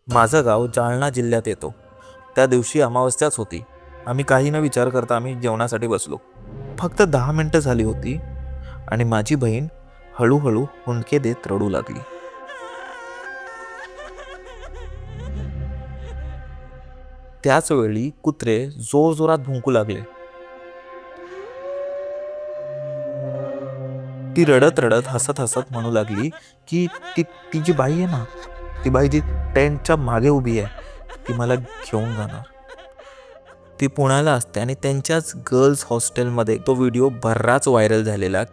माझं गाव जालना जिल्ह्यात येतो। त्या दिवशी अमावस्याच होती। आम्ही काही न विचार करता आम्ही जेवणासाठी बसलो। फक्त 10 मिनिटं झाली होती आणि माझी बहीण हळूहळू हुंदके देत रडू लागली। त्याच वेळी कुत्रे जोरजोरात भुंकू लागले। ती रडत रडत हसत हसत म्हणू लागली की ती जी बाई आहे ना, ती बाई जी टेंटच्या मागे उभी आहे, ती मला घेऊन जाणार। ती पुण्याला असते आणि त्यांच्याच गर्ल्स हॉस्टेलमध्ये तो व्हिडिओ बराच व्हायरल झालेला।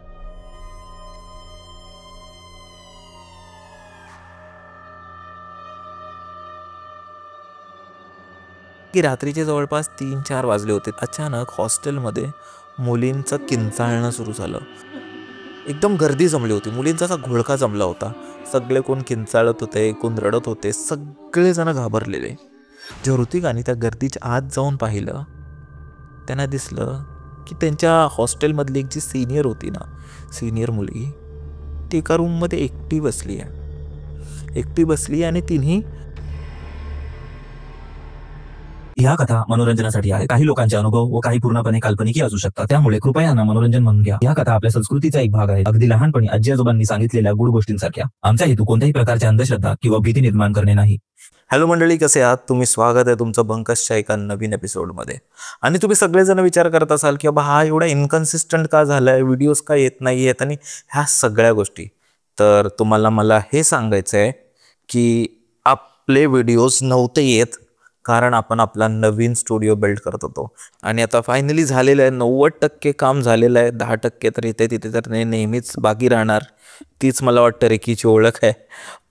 की रात्रीचे जवळपास 3-4 वाजले होते। अचानक हॉस्टेलमध्ये मुलींचं किंचाळणं सुरू झालं। एकदम गर्दी जमली होती, मुलींचा असा घोळका जमला होता। सगळे कोण किंचाळत होते, कोण रडत होते, सगळेजण घाबरलेले। जेव्हा ऋतिकाने त्या गर्दीच्या आत जाऊन पाहिलं, त्यांना दिसलं की त्यांच्या हॉस्टेलमधली एक जी सिनियर होती ना, सिनियर मुलगी, ती एका रूममध्ये एकटी बसली आहे आणि तिन्ही ह्या कथा मनोरंजनासाठी आहे। काही लोकांचे अनुभव व काही पूर्णपणे काल्पनिक असू शकतात, त्यामुळे कृपया यांना मनोरंजन म्हणून घ्या। ह्या कथा आपल्या संस्कृतीचा एक भाग आहे, अगदी लहानपणी आजी आजोबांनी सांगितलेल्या गुड गोष्टींसारख्या। आमचा हेतू कोणत्याही प्रकारच्या अंधश्रद्धा किंवा भीती निर्माण करणे नाही। हॅलो मंडळी, कसे आहात तुम्ही? स्वागत आहे तुमचं बंकसच्या एका नवीन एपिसोडमध्ये। आणि तुम्ही सगळेजण विचार करत असाल की बाबा हा एवढा इनकन्सिस्टंट का झालाय, व्हिडिओज का येत नाही आहेत आणि ह्या सगळ्या गोष्टी। तर तुम्हाला मला हे सांगायचं आहे की आपले व्हिडिओज नव्हते येत कारण आपण आपला नवीन स्टुडिओ बिल्ड करत होतो आणि आता फायनली झालेलं आहे। 90% काम झालेलं आहे, 10% तर इथे तिथे तर नेहमीच बाकी राहणार। तीच मला वाटतं रेकीची ओळख आहे।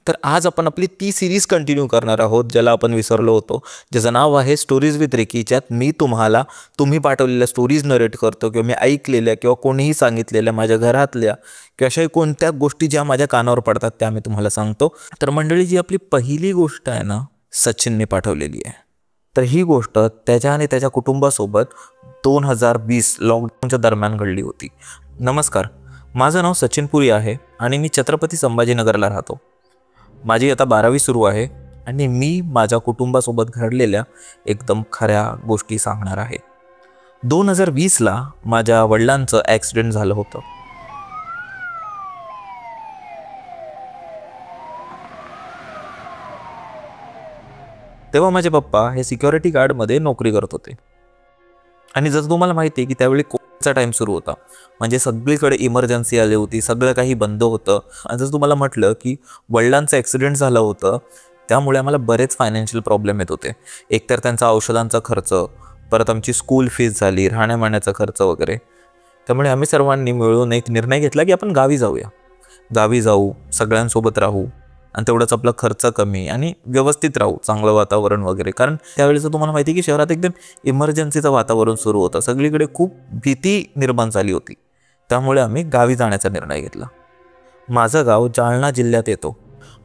तर आज आपण आपली ती सिरीज कंटिन्यू करणार आहोत ज्याला आपण विसरलो होतो, ज्याचं नाव आहे स्टोरीज विथ रेकी। ज्यात मी तुम्ही पाठवलेल्या स्टोरीज नरेट करतो किंवा मी ऐकलेल्या किंवा कोणीही सांगितलेल्या माझ्या घरातल्या किंवा अशा कोणत्या गोष्टी ज्या माझ्या कानावर पडतात त्या मी तुम्हाला सांगतो। तर मंडळी, जी आपली पहिली गोष्ट आहे ना, सचिनने पाठवलेली आहे। तर ही गोष्ट त्याच्या आणि त्याच्या कुटुंबासोबत 2020 लॉकडाऊनच्या दरम्यान घडली होती। नमस्कार, माझं नाव सचिन पुरी आहे आणि मी छत्रपती संभाजीनगरला राहतो। माझी आता 12वी सुरू आहे आणि मी माझ्या कुटुंबासोबत घडलेल्या एकदम खऱ्या गोष्टी सांगणार आहे। 2020ला माझ्या वडिलांचं ॲक्सिडेंट झालं होतं। तेव्हा माझे पप्पा हे सिक्युरिटी गार्डमध्ये नोकरी करत होते आणि जसं तुम्हाला माहिती आहे की त्यावेळी कोविडचा टाईम सुरू होता, म्हणजे सगळीकडे इमर्जन्सी आली होती, सगळं काही बंद होतं। आणि जसं तुम्हाला म्हटलं की वडिलांचं ॲक्सिडेंट झालं होतं, त्यामुळे आम्हाला बरेच फायनान्शियल प्रॉब्लेम येत होते। एकतर त्यांचा औषधांचा खर्च, परत आमची स्कूल फीज झाली, राहण्यामाण्याचा खर्च वगैरे। त्यामुळे आम्ही सर्वांनी मिळून एक निर्णय घेतला की आपण गावी जाऊ, सगळ्यांसोबत राहू आणि तेवढंच आपला खर्च कमी आणि व्यवस्थित राहू, चांगलं वातावरण वगैरे। कारण त्यावेळेचं तुम्हाला माहिती आहे की शहरात एकदम इमर्जन्सीचं वातावरण सुरू होतं, सगळीकडे खूप भीती निर्माण झाली होती। त्यामुळे आम्ही गावी जाण्याचा निर्णय घेतला। माझं गाव जालना जिल्ह्यात येतो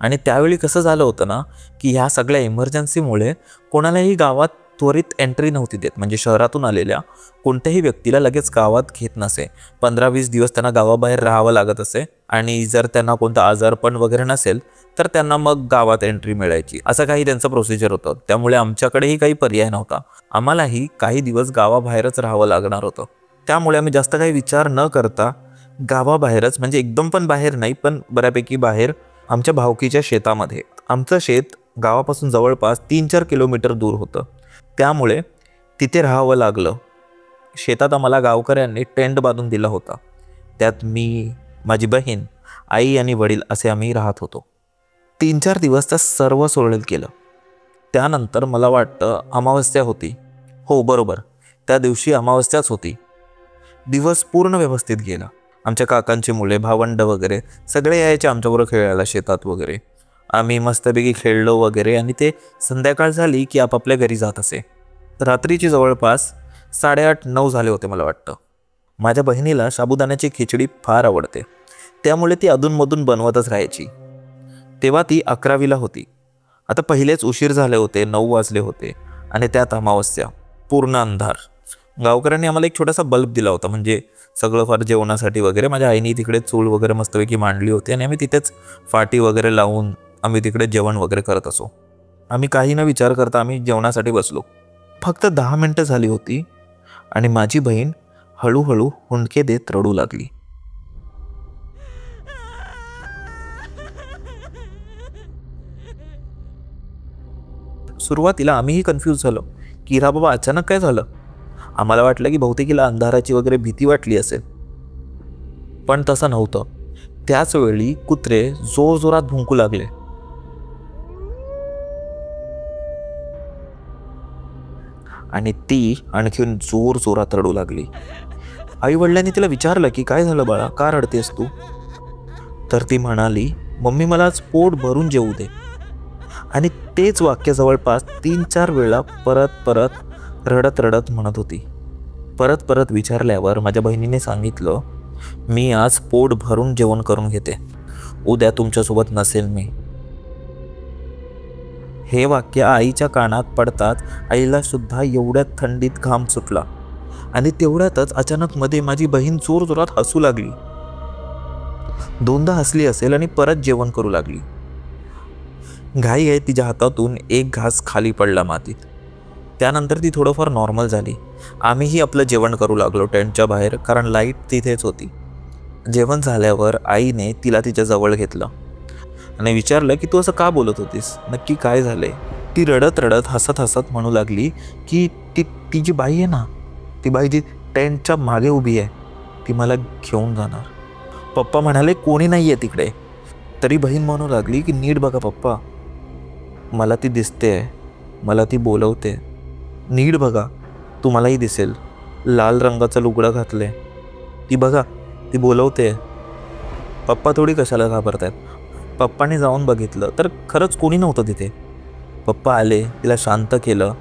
आणि त्यावेळी कसं झालं होतं ना की ह्या सगळ्या इमर्जन्सीमुळे कोणालाही गावात त्वरित एंट्री नव्हती देत, म्हणजे शहरातून आलेल्या कोणत्याही व्यक्तीला लगेच गावात घेत नसे। 15-20 दिवस त्यांना गावाबाहेर राहावं लागत असे आणि जर त्यांना कोणता आजारपण वगैरे नसेल तर त्यांना मग गावात एंट्री मिळायची, असं काही त्यांचं प्रोसिजर होतं। त्यामुळे आमच्याकडेही काही पर्याय नव्हता, आम्हालाही काही दिवस गावाबाहेरच राहावं लागणार होतं। त्यामुळे आम्ही जास्त काही विचार न करता गावाबाहेरच, म्हणजे एकदम पण बाहेर नाही पण बऱ्यापैकी बाहेर, आमच्या भावकीच्या शेतामध्ये, आमचं शेत गावापासून जवळपास 3-4 किलोमीटर दूर होतं, त्यामुळे तिथे राहावं लागलं। शेतात आम्हाला गावकऱ्यांनी टेंट बांधून दिला होता, त्यात मी, माझी बहीण, आई आणि वडील असे आम्ही राहत होतो। 3-4 दिवस त्या सर्व सुरळीत केलं। त्यानंतर मला वाटतं अमावस्या होती, हो बरोबर, त्या दिवशी अमावस्याच होती। दिवस पूर्ण व्यवस्थित गेला। आमच्या काकांची मुले, भावंड वगैरे सगळे यायचे आमच्याबरोबर खेळायला शेतात वगैरे। आम्ही मस्तपैकी खेळलो वगैरे आणि ते संध्याकाळ झाली की आपापल्या घरी जात असे। रात्रीची जवळपास 8:30-9 झाले होते मला वाटतं। माझ्या बहिणीला साबुदाण्याची खिचडी फार आवडते, त्यामुळे ती अधूनमधून बनवतच राहायची। तेव्हा ती 11वीला होती। आता पहिलेच उशीर झाले होते, 9 वाजले होते आणि त्यात अमावस्या, पूर्ण अंधार। गावकऱ्यांनी आम्हाला एक छोटासा बल्ब दिला होता, म्हणजे सगळं फार जेवणासाठी वगैरे। माझ्या आईने तिकडे चूल वगैरे मस्तपैकी मांडली होती आणि आम्ही तिथेच फाटी वगैरे लावून आम्ही तिकडे जेवण वगैरे करत असो। आम्ही काही न विचार करता आम्ही जेवणासाठी बसलो. फक्त 10 मिनिटं झाली होती आणि माझी बहीण हळूहळू हुंदके देत रडू लागली. सुरुवातीला आम्हीही कन्फ्यूज झालो की रा बाबा अचानक काय झालं. आम्हाला वाटलं की बहुतेक हिला अंधाराची वगैरे भीती वाटली असेल, पण तसं नव्हतं. त्याच वेळी कुत्रे जोरजोरात भुंकू लागले आणि ती आणखीन जोर जोरात रडू लागली. आई वडिलांनी तिला विचारलं की काय झालं बाळा, का रडतेस तू? तर ती म्हणाली, मम्मी मला आज पोट भरून जेवू दे. आणि तेच वाक्य जवळपास 3-4 वेळा परत परत रडत रडत म्हणत होती. परत परत विचारल्यावर माझ्या बहिणीने सांगितलं, मी आज पोट भरून जेवण करून घेते, उद्या तुमच्यासोबत नसेल मी. हे वाक्य आईच्या कानात पडतात आईला सुद्धा एवढ्यात थंडीत घाम सुटला आणि तेवढ्यातच अचानक मध्ये माझी बहीण जोर जोरात हसू लागली. 2दा हसली असेल आणि परत जेवण करू लागली. घाई आहे तिच्या हातातून एक घास खाली पडला मातीत. त्यानंतर ती थोडंफार नॉर्मल झाली. आम्हीही आपलं जेवण करू लागलो टेंटच्या बाहेर, कारण लाईट तिथेच होती. जेवण झाल्यावर आईने तिला तिच्या जवळ घेतलं आणि विचारलं की तू असं का बोलत होतीस, नक्की काय झालंय? ती रडत रडत हसत हसत म्हणू लागली की ती जी बाई आहे ना, ती बाई जी टेंटच्या मागे उभी आहे, ती मला घेऊन जाणार. पप्पा म्हणाले कोणी नाही आहे तिकडे. तरी बहीण म्हणू लागली की नीट बघा पप्पा, मला ती दिसते, मला ती बोलवते, नीट बघा तुम्हालाही दिसेल, लाल रंगाचं लुगडं घातले, ती बघा ती बोलवते. पप्पा थोडी कशाला घाबरतायत. पप्पाने जाऊन बघितलं तर खरंच कोणी नव्हतं तिथे. पप्पा आले, तिला शांत केलं,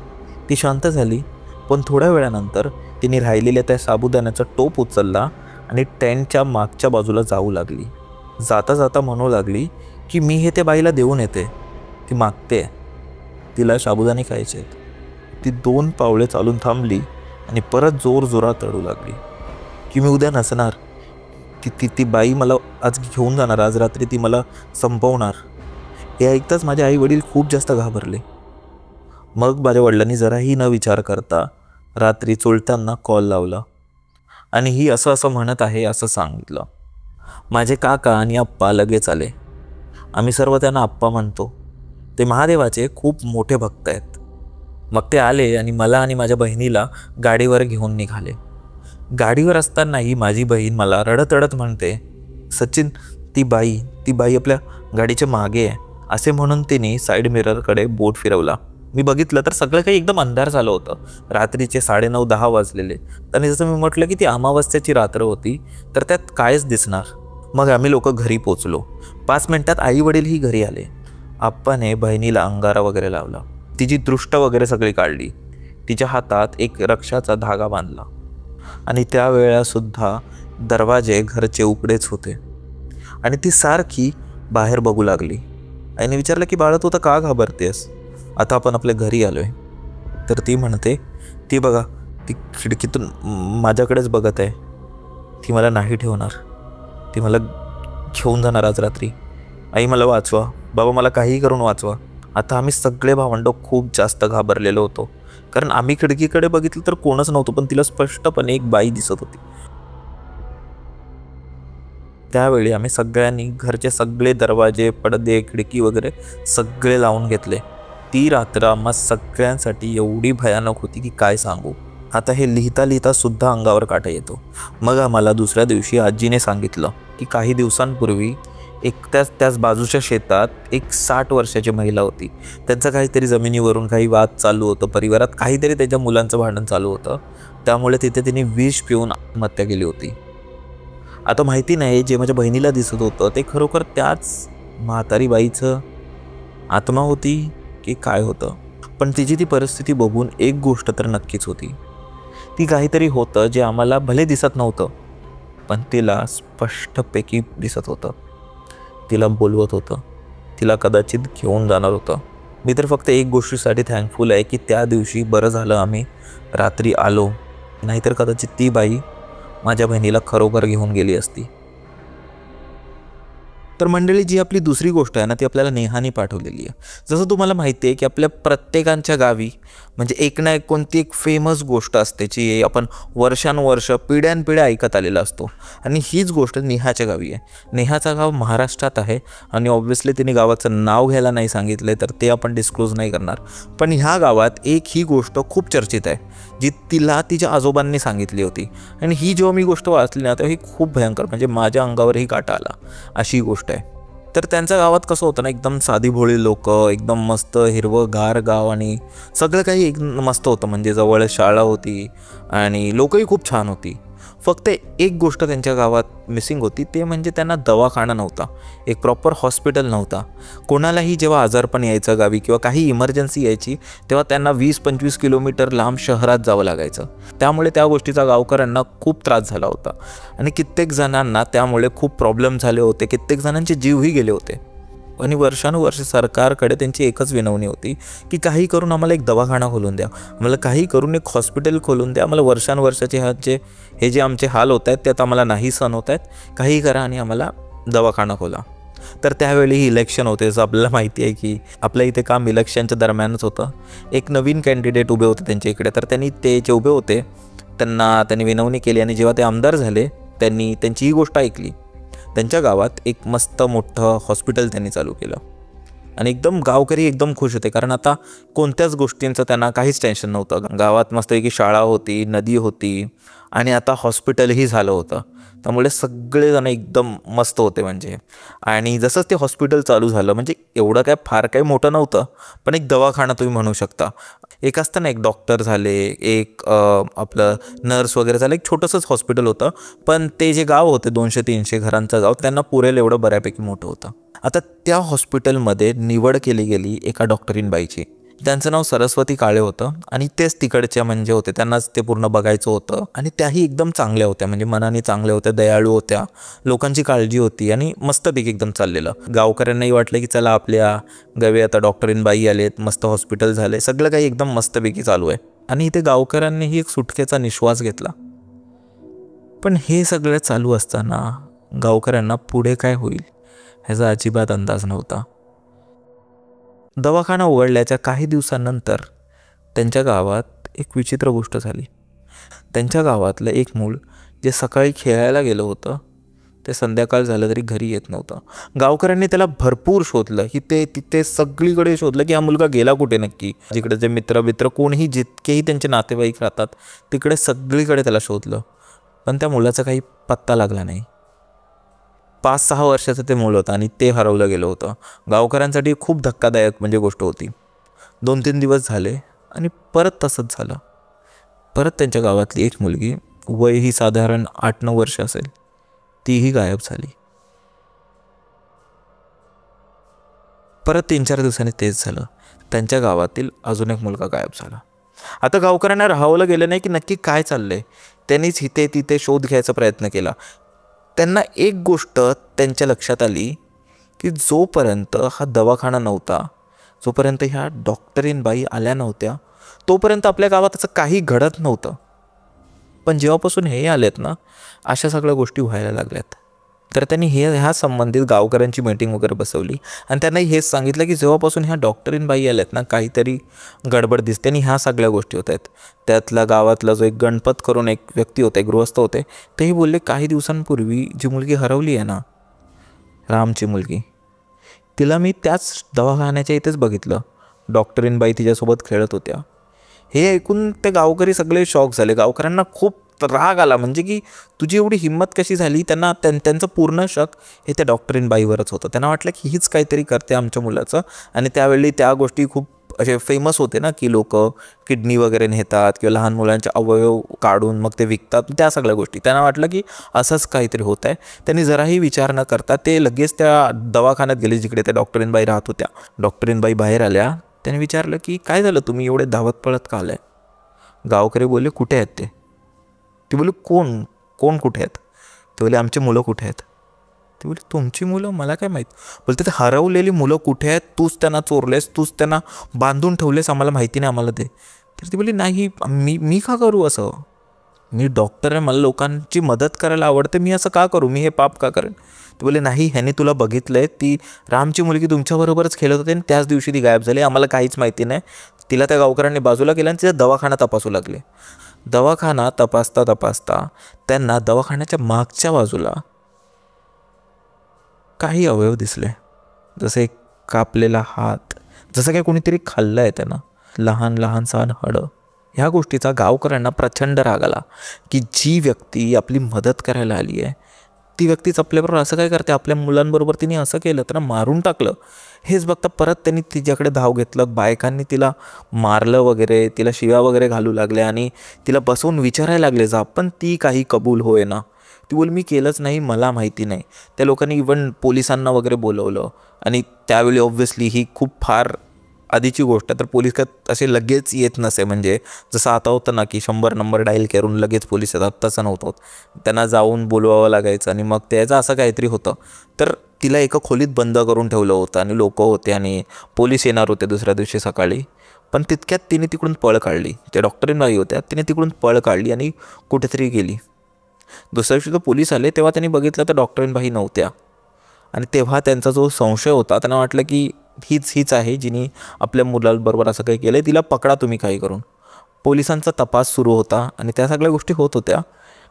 ती शांत झाली. पण थोड्या वेळानंतर तिने राहिलेल्या त्या साबुदाण्याचा टोप उचलला आणि टेंटच्या मागच्या बाजूला जाऊ लागली. जाता जाता म्हणू लागली की मी हे त्या बाईला देऊन येते, ती मागते, तिला साबुदाणे खायचे. ती 2 पावले चालून थांबली आणि परत जोर जोरात रडू लागली की मी उद्या नसणार, ती बाई मला आज घेऊन जाणार, आज रात्री ती मला संपवणार. हे ऐकताच माझे आई वडील खूप जास्त घाबरले. मग माझ्या वडिलांनी जराही न विचार करता रात्री चुलत्यांना कॉल लावला आणि ही असं असं म्हणत आहे असं सांगितलं. माझे काका आणि आप्पा लगेच आले. आम्ही सर्व त्यांना आप्पा म्हणतो. ते महादेवाचे खूप मोठे भक्त आहेत. मग ते आले आणि मला आणि माझ्या बहिणीला गाडीवर घेऊन निघाले. गाडीवर असतानाही माझी बहीण मला रडत रडत म्हणते, सचिन ती बाई आपल्या गाडीच्या मागे आहे, असे म्हणून तिने साईड मिररकडे बोट फिरवला. मी बघितलं तर सगळं काही एकदम अंधार झालं होतं. रात्रीचे 9:30-10 वाजलेले. आणि जसं मी म्हटलं की ती अमावस्याची रात्र होती, तर त्यात कायच दिसणार. मग आम्ही लोक घरी पोचलो. 5 मिनिटात आई वडीलही घरी आले. आप्पाने बहिणीला अंगारा वगैरे लावला, तिची दृष्ट वगैरे सगळी काढली, तिच्या हातात एक रक्षाचा धागा बांधला आणि त्यावेळेसुद्धा दरवाजे घरचे उघडेच होते आणि ती सारखी बाहेर बघू लागली. आईने विचारलं की बाळा तू आता का घाबरतेस, आता आपण आपल्या घरी आलोय. तर ती म्हणते, ती बघा ती खिडकीतून माझ्याकडेच बघत आहे, ती मला नाही ठेवणार, ती मला घेऊन जाणार आज रात्री. आई मला वाचवा, बाबा मला काहीही करून वाचवा. आता आम्ही सगळे भावंडं खूप जास्त घाबरलेलो होतो, कारण आम्ही खिडकीकडे बघितलं तर कोणच नव्हतं, पण तिला स्पष्टपणे एक बाई दिसत होती. त्यावेळी आम्ही सगळ्यांनी घरचे सगळे दरवाजे, पडदे, खिडकी वगैरे सगळे लावून घेतले. ती रात्र आम्हा सगळ्यांसाठी एवढी भयानक होती की काय सांगू. आता हे लिहिता लिहिता सुद्धा अंगावर काटा येतो. मग आम्हाला दुसऱ्या दिवशी आजीने सांगितलं की काही दिवसांपूर्वी त्याच बाजूच्या शेतात एक 60 वर्षाची महिला होती. त्यांचं काहीतरी जमिनीवरून काही वाद चालू होतं, परिवारात काहीतरी त्याच्या मुलांचं भांडण चालू होतं, त्यामुळे तिथे तिने विष पिऊन आत्महत्या केली होती. आता माहिती नाही जे माझ्या बहिणीला दिसत होतं ते खरोखर त्याच म्हातारी बाईचं आत्मा होती की काय होतं. पण तिची ती परिस्थिती बघून एक गोष्ट तर नक्कीच होती, ती काहीतरी होतं जे आम्हाला भले दिसत नव्हतं, पण तिला स्पष्टपैकी दिसत होतं, तिला बोलवत होतं, तिला कदाचित घेऊन जाणार होतं. मी तर फक्त एक गोष्टीसाठी थँकफुल आहे की त्या दिवशी बरं झालं आम्ही रात्री आलो, नाहीतर कदाचित ती बाई माझ्या बहिणीला खरोखर घेऊन गेली असती. तर मंडळी, जी आपली दुसरी गोष्ट आहे ना, ती आपल्याला नेहाने पाठवलेली आहे. जसं तुम्हाला माहिती आहे की आपल्या प्रत्येकांच्या गावी म्हणजे एक ना एक कोणती एक फेमस गोष्ट असते जी आपण वर्षानुवर्ष पिढ्यानपिढ्या ऐकत आलेला असतो. आणि हीच गोष्ट नेहाच्या गावी आहे. नेहाचं गाव महाराष्ट्रात आहे आणि ऑब्व्हियसली तिने गावाचं नाव घ्यायला नाही सांगितलं तर ते आपण डिस्क्लोज नाही करणार. पण ह्या गावात एक ही गोष्ट खूप चर्चित आहे जी तिला तिच्या आजोबांनी सांगितली होती. आणि ही जेव्हा मी गोष्ट वाचली ना, तेव्हा ही खूप भयंकर, म्हणजे माझ्या अंगावरही काटा आला अशी गोष्ट आहे. तर त्यांच्या गावात कसं होतं ना, एकदम साधीभोळी लोक, एकदम मस्त हिरवं गार गाव आणि सगळं काही एकदम मस्त होतं. म्हणजे जवळ शाळा होती आणि लोकही खूप छान होती. फक्त एक गोष्ट त्यांच्या गावात मिसिंग होती, ते म्हणजे त्यांना दवाखाना नव्हता, एक प्रॉपर हॉस्पिटल नव्हता. कोणालाही जेव्हा आजारपण यायचं गावी किंवा काही इमर्जन्सी यायची तेव्हा त्यांना 20-25 किलोमीटर लांब शहरात जावं लागायचं. त्यामुळे त्या गोष्टीचा गावकऱ्यांना खूप त्रास झाला होता आणि कित्येक जणांना त्यामुळे खूप प्रॉब्लेम झाले होते. कित्येक जणांचे जीवही गेले होते. आणि वर्षानुवर्षे सरकारकडे त्यांची एकच विनवणी होती की काही करून आम्हाला एक दवाखाना खोलून द्या, आम्हाला काही करून एक हॉस्पिटल खोलून द्या. आम्हाला वर्षानुवर्षाचे हे जे आमचे हाल होत आहेत त्यात आम्हाला नाही सहन होत आहेत, काही करा आणि आम्हाला दवाखाना खोला. तर त्यावेळी इलेक्शन होते. जसं आपल्याला माहिती आहे की आपल्या इथे काम इलेक्शनच्या दरम्यानच होतं. एक नवीन कॅन्डिडेट उभे होते त्यांच्या इकडे. तर ते जे उभे होते त्यांनी विनवणी केली आणि जेव्हा ते आमदार झाले त्यांनी त्यांची ही गोष्ट ऐकली. त्यांच्या गावात एक मस्त मोठं हॉस्पिटल त्यांनी चालू केलं आणि एकदम गावकरी एकदम खुश होते, कारण आता कोणत्याच गोष्टींचं त्यांना काहीच टेन्शन नव्हतं. गावात मस्तपैकी शाळा होती, नदी होती आणि आता हॉस्पिटलही झालं होतं. त्यामुळे सगळेजण एकदम मस्त होते म्हणजे. आणि जसंच ते हॉस्पिटल चालू झालं, म्हणजे एवढं काय फार काही मोठं नव्हतं, पण एक दवाखाना तुम्ही म्हणू शकता. एक असतं ना, एक डॉक्टर झाले, एक आपलं नर्स वगैरे झालं, एक छोटंसंच हॉस्पिटल होतं. पण ते जे गाव होते 200-300 घरांचं गाव, त्यांना पुरेल एवढं बऱ्यापैकी मोठं होतं. आता त्या हॉस्पिटलमध्ये निवड केली गेली एका डॉक्टरीनबाईची. त्यांचं नाव सरस्वती काळे होतं आणि तेच तिकडच्या म्हणजे होते, त्यांनाच ते पूर्ण बघायचं होतं. आणि त्याही एकदम चांगल्या होत्या, म्हणजे मनाने चांगल्या होत्या, दयाळू होत्या, लोकांची काळजी होती आणि मस्तपैकी एकदम चाललेलं. गावकऱ्यांनाही वाटलं की चला आपल्या गावी आता डॉक्टरीनबाई आलेत, मस्त हॉस्पिटल झाले, सगळं काही एकदम मस्तपैकी चालू आहे. आणि इथे गावकऱ्यांनीही एक सुटकेचा निश्वास घेतला. पण हे सगळं चालू असताना गावकऱ्यांना पुढे काय होईल ह्याचा अजिबात अंदाज नव्हता. दवाखाना उघडल्याच्या काही दिवसांनंतर त्यांच्या गावात एक विचित्र गोष्ट झाली. त्यांच्या गावातलं एक मूल जे सकाळी खेळायला गेलं होतं ते संध्याकाळ झालं तरी घरी येत नव्हतं. गावकऱ्यांनी त्याला भरपूर शोधलं, इथे तिथे सगळीकडे शोधलं की हा मुलगा गेला कुठे नक्की. जिकडे जे मित्र कोणीही जितकेही त्यांचे नातेवाईक राहतात तिकडे सगळीकडे त्याला शोधलं, पण त्या मुलाचा काही पत्ता लागला नाही. 5-6 वर्षाचं ते मूल होतं आणि ते हरवलं गेलं होतं. गावकऱ्यांसाठी खूप धक्कादायक म्हणजे गोष्ट होती. 2-3 दिवस झाले आणि परत तसंच झालं. परत त्यांच्या गावातली एक मुलगी, वय ही साधारण 8-9 वर्ष असेल, तीही गायब झाली. परत 3-4 दिवसांनी तेच झालं. त्यांच्या गावातील अजून एक मुलगा गायब झाला. आता गावकऱ्यांना राहावलं गेलं नाही की नक्की काय चाललंय. त्यांनीच इथे तिथे शोध घ्यायचा प्रयत्न केला. त्यांना एक गोष्ट त्यांच्या लक्षात आली की जोपर्यंत हा दवाखाना नव्हता, जोपर्यंत ह्या डॉक्टरीनबाई आल्या नव्हत्या, तोपर्यंत आपल्या गावात असं काही घडत नव्हतं. पण जेव्हापासून हे आलेत ना, अशा सगळ्या गोष्टी व्हायला लागल्यात. तर त्यांनी ह्या संबंधित गावकऱ्यांची मीटिंग वगैरे बसवली आणि त्यांनाही हेच सांगितलं की जेव्हापासून ह्या डॉक्टरीनबाई आल्यात ना, काहीतरी गडबड दिसते आणि ह्या सगळ्या गोष्टी होत आहेत. त्यातला गावातला जो एक गणपत करून एक व्यक्ती होते, गृहस्थ होते, तेही बोलले काही दिवसांपूर्वी जी मुलगी हरवली आहे ना, रामची मुलगी, तिला मी त्याच दवाखान्याच्या इथेच बघितलं. डॉक्टरीनबाई तिच्यासोबत खेळत होत्या. हे ऐकून ते गावकरी सगळे शॉक झाले. गावकऱ्यांना खूप राग आला, म्हणजे की तुझी एवढी हिंमत कशी झाली. त्यांचं पूर्ण शक हे त्या डॉक्टरीनबाईवरच होतं. त्यांना वाटलं की हीच काहीतरी करते आमच्या मुलाचं. आणि त्यावेळी त्या गोष्टी खूप असे फेमस होते ना, की लोक किडनी वगैरे नेतात किंवा लहान मुलांचे अवयव काढून मग ते विकतात, त्या सगळ्या गोष्टी. त्यांना वाटलं की असंच काहीतरी होत आहे. त्यांनी जराही विचार न करता ते लगेच त्या दवाखान्यात गेले जिकडे त्या डॉक्टरीनबाई राहत होत्या. डॉक्टरीनबाई बाहेर आल्या. त्याने विचारलं की काय झालं, तुम्ही एवढे धावत पळत का आलाय. गावकरी बोलले कुठे आहेत ते. ती बोलली कोण कुठे आहेत. ते बोलले आमची मुलं कुठे आहेत. ते बोलले तुमची मुलं, मला काय माहीत. बोलते ते हरवलेली मुलं कुठे आहेत, तूच त्यांना चोरलेस, तूच त्यांना बांधून ठेवलेस, आम्हाला माहिती नाही, आम्हाला ते. तर ती बोलली नाही, मी का करू असं. मी डॉक्टर आहे, मला लोकांची मदत करायला आवडते, मी असं का करू, मी हे पाप का करेन. ते बोलले नाही, ह्याने तुला बघितलंय, ती रामची मुलगी तुमच्याबरोबरच खेळत होती आणि त्याच दिवशी ती गायब झाली, आम्हाला काहीच माहिती नाही. तिला त्या गावकऱ्यांनी बाजूला केलं आणि तिचा दवाखाना तपासू लागले. दवाखाना तपासता तपासता त्यांना दवाखान्याच्या मागच्या बाजूला काही अवयव दिसले, जसे कापलेला हात, जसं काय कोणीतरी खाल्लं आहे त्यांना, लहान लहान सहान हाडं. ह्या गोष्टीचा गावकऱ्यांना प्रचंड राग आला की जी व्यक्ती आपली मदत करायला आली आहे ती व्यक्तीच आपल्याबरोबर असं काय करते, आपल्या मुलांबरोबर तिने असं केलं, त्यांना मारून टाकलं. हेच बघता परत त्यांनी तिच्याकडे धाव घेतलं, बायकांनी तिला मारलं वगैरे, तिला शिव्या वगैरे घालू लागल्या आणि तिला बसवून विचारायला लागले जा, पण ती काही कबूल होय ना. ती बोल मी केलंच नाही, मला माहिती नाही. त्या लोकांनी इव्हन पोलिसांना वगैरे बोलवलं आणि त्यावेळी ऑब्व्हियसली ही खूप फार आधीची गोष्ट, तर पोलीस का असे लगेच येत नसे, म्हणजे जसं आता होतं ना की 100 नंबर डायल करून लगेच पोलीस येतात, तसं नव्हतं. त्यांना जाऊन बोलवावं लागायचं आणि मग त्याचं असं काहीतरी होतं. तर तिला एका खोलीत बंद करून ठेवलं होतं आणि लोक होते आणि पोलीस येणार होते दुसऱ्या दिवशी सकाळी. पण तितक्यात तिने तिकडून पळ काढली, त्या डॉक्टरीनबाई होत्या, तिने तिकडून पळ काढली आणि कुठेतरी गेली. दुसऱ्या दिवशी तो पोलीस आले तेव्हा त्यांनी बघितलं तर डॉक्टरीनबाई नव्हत्या आणि तेव्हा त्यांचा जो संशय होता, त्यांना वाटलं की हीच आहे जिने आपल्या मुलांबरोबर असं काही केलं, तिला पकडा तुम्ही काही करून. पोलिसांचा तपास सुरू होता आणि त्या सगळ्या गोष्टी होत होत्या.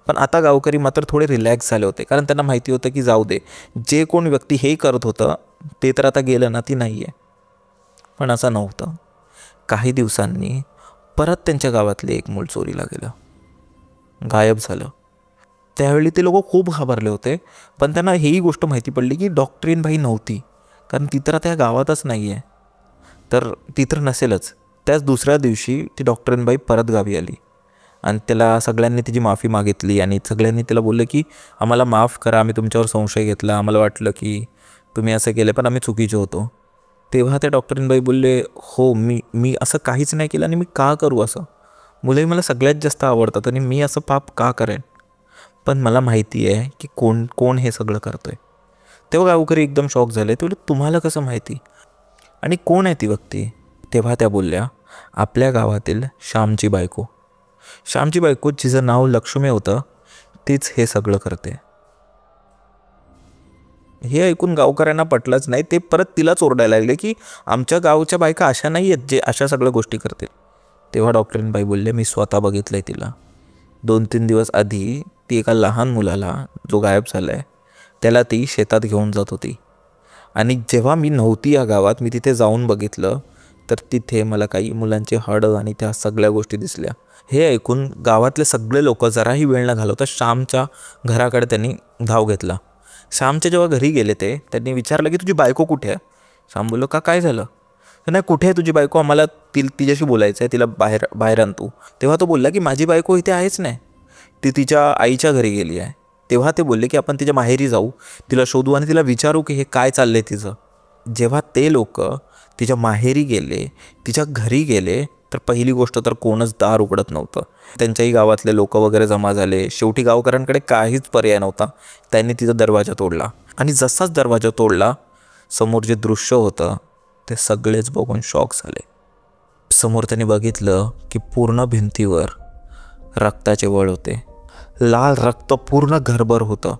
पण आता गावकरी मात्र थोडे रिलॅक्स झाले होते, कारण त्यांना माहिती होतं की जाऊ दे, जे कोण व्यक्ती हे करत होतं ते तर आता गेलं ना, ती नाही आहे. पण असं नव्हतं. काही दिवसांनी परत त्यांच्या गावातले एक मूल चोरीला गेलं, गायब झालं. त्यावेळी ते लोक खूप घाबरले होते, पण त्यांना ही गोष्ट माहिती पडली की डॉक्टरीनबाई नव्हती, कारण ती तर आता या गावातच नाही आहे, तर ती तर नसेलच. त्याच दुसऱ्या दिवशी ती डॉक्टरीनबाई परत गावी आली आणि त्याला सगळ्यांनी तिची माफी मागितली आणि सगळ्यांनी तिला बोललं की आम्हाला माफ करा, आम्ही तुमच्यावर संशय घेतला, आम्हाला वाटलं की तुम्ही असं केलं, पण आम्ही चुकीचे होतो. तेव्हा त्या डॉक्टरीनबाई बोलले हो, मी असं काहीच नाही केलं आणि मी का करू असं, मुलंही मला सगळ्यात जास्त आवडतात आणि मी असं पाप का करेन, पण मला माहिती आहे की कोण कोण हे सगळं करतोय. तेव्हा गावकरी एकदम शॉक झाले. ते बोलले तुम्हाला कसं माहिती आणि कोण आहे ती व्यक्ती. तेव्हा त्या बोलल्या आपल्या गावातील श्यामची बायको, श्यामची बायको जिचं नाव लक्ष्मी होतं, तीच हे सगळं करते. हे ऐकून गावकऱ्यांना पटलंच नाही. ते परत तिलाच ओरडायला लागले की आमच्या गावच्या बायका अशा नाही आहेत जे अशा सगळ्या गोष्टी करतील. तेव्हा डॉक्टरीनबाई बोलले मी स्वतः बघितलं आहे तिला. 2-3 दिवस आधी ती एका लहान मुलाला जो गायब झाला आहे त्याला ती शेतात घेऊन जात होती आणि जेव्हा मी नव्हती या गावात, मी तिथे जाऊन बघितलं तर तिथे मला काही मुलांची हाडं आणि त्या सगळ्या गोष्टी दिसल्या. हे ऐकून गावातले सगळे लोक जराही वेळ न घालवता श्यामच्या घराकडे त्यांनी धाव घेतला. श्यामच्या जेव्हा घरी गेले त्यांनी विचारलं की तुझी बायको कुठे आहे. श्याम बोललो का काय झालं. नाही कुठे आहे तुझी बायको, आम्हाला तिच्याशी बोलायचं आहे, तिला बाहेर आण तू. तेव्हा तो बोलला की माझी बायको इथे आहेच नाही, ती तिच्या आईच्या घरी गेली आहे. तेव्हा ते बोलले की आपण तिच्या माहेरी जाऊ, तिला शोधू आणि तिला विचारू की हे काय चाललंय तिचं. जेव्हा ते लोक तिच्या माहेरी गेले, तिच्या घरी गेले, तर पहिली गोष्ट तर कोणच दार उघडत नव्हतं. त्यांच्याही गावातले लोक वगैरे जमा झाले. शेवटी गावकऱ्यांकडे काहीच पर्याय नव्हता, त्यांनी तिचा दरवाजा तोडला आणि जसाच दरवाजा तोडला समोर जे दृश्य होतं ते सगळेच बघून शॉक झाले. समोर त्यांनी बघितलं की पूर्ण भिंतीवर रक्ताचे वळ होते, लाल रक्त पूर्ण घरभर होतं.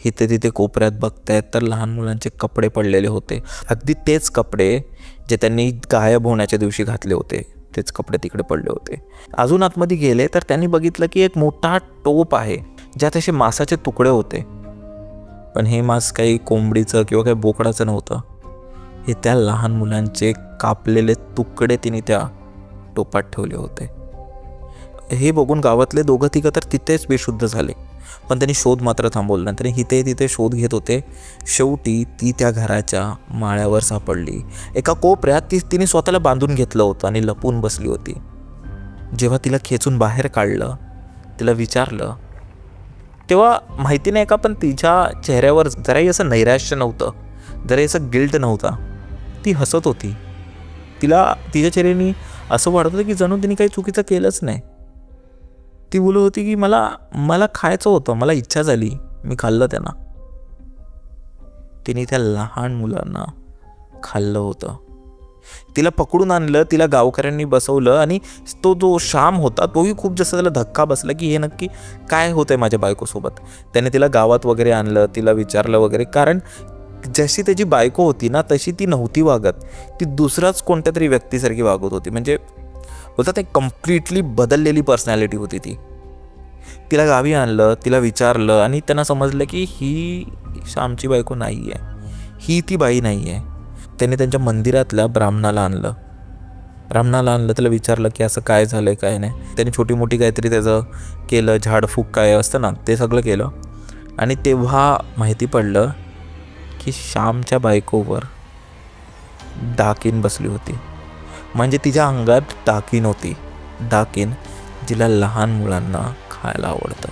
इथे तिथे कोपऱ्यात बघतायत तर लहान मुलांचे कपडे पडलेले होते, अगदी तेच कपडे जे त्यांनी गायब होण्याच्या दिवशी घातले होते, तेच कपडे तिकडे पडले होते. अजून आतमध्ये गेले तर त्यांनी बघितलं की एक मोठा टोप आहे ज्यात असे मांसाचे तुकडे होते, पण हे मांस काही कोंबडीचं किंवा काही बोकडाचं नव्हतं. हे त्या लहान मुलांचे कापलेले तुकडे तिने त्या टोपात ठेवले होते. हे बघून गावातले 2-3 तर तिथेच बेशुद्ध झाले, पण त्यांनी शोध मात्र थांबवला नाही. त्यांनी इथे तिथे शोध घेत होते. शेवटी ती त्या घराच्या माळ्यावर सापडली. एका कोपऱ्यात तिने स्वतःला बांधून घेतलं होतं आणि लपून बसली होती. जेव्हा तिला खेचून बाहेर काढलं, तिला विचारलं, तेव्हा माहिती नाही का पण तिच्या चेहऱ्यावर जराही असं नैराश्य नव्हतं, जराही असं गिल्ट नव्हता. ती हसत होती. तिच्या चेहऱ्याने असं वाटत होतं की जणू तिने काही चुकीचं केलंच नाही. ती बोलत होती की मला खायचं होतं, मला इच्छा झाली, मी खाल्लं त्यांना. तिने त्या लहान मुलांना खाल्लं होतं. तिला पकडून आणलं, तिला गावकऱ्यांनी बसवलं आणि तो जो श्याम होता तोही खूप जास्त त्याला धक्का बसला की हे नक्की काय होतंय माझ्या बायकोसोबत. त्याने तिला गावात वगैरे आणलं, तिला विचारलं वगैरे, कारण जशी त्याची बायको होती ना तशी ती नव्हती वागत, ती दुसराच कोणत्या तरी व्यक्तीसारखी वागत होती. म्हणजे बोलतात एक कम्प्लिटली बदललेली पर्सनॅलिटी होती ती. तिला गावी आणलं, तिला विचारलं आणि त्यांना समजलं की ही श्यामची बायको नाही आहे, ही ती बाई नाही आहे. त्याने त्यांच्या मंदिरातल्या ब्राह्मणाला आणलं, त्याला विचारलं की असं काय झालं काय नाही. त्याने छोटी मोठी काहीतरी त्याचं केलं, झाडफूक काय असतं ना ते सगळं केलं. आणि तेव्हा माहिती पडलं की श्यामच्या बायकोवर डाकीन बसली होती. म्हणजे तिच्या अंगात डाकीन होती, डाकीन जिला लहान मुलांना खायला आवडतं.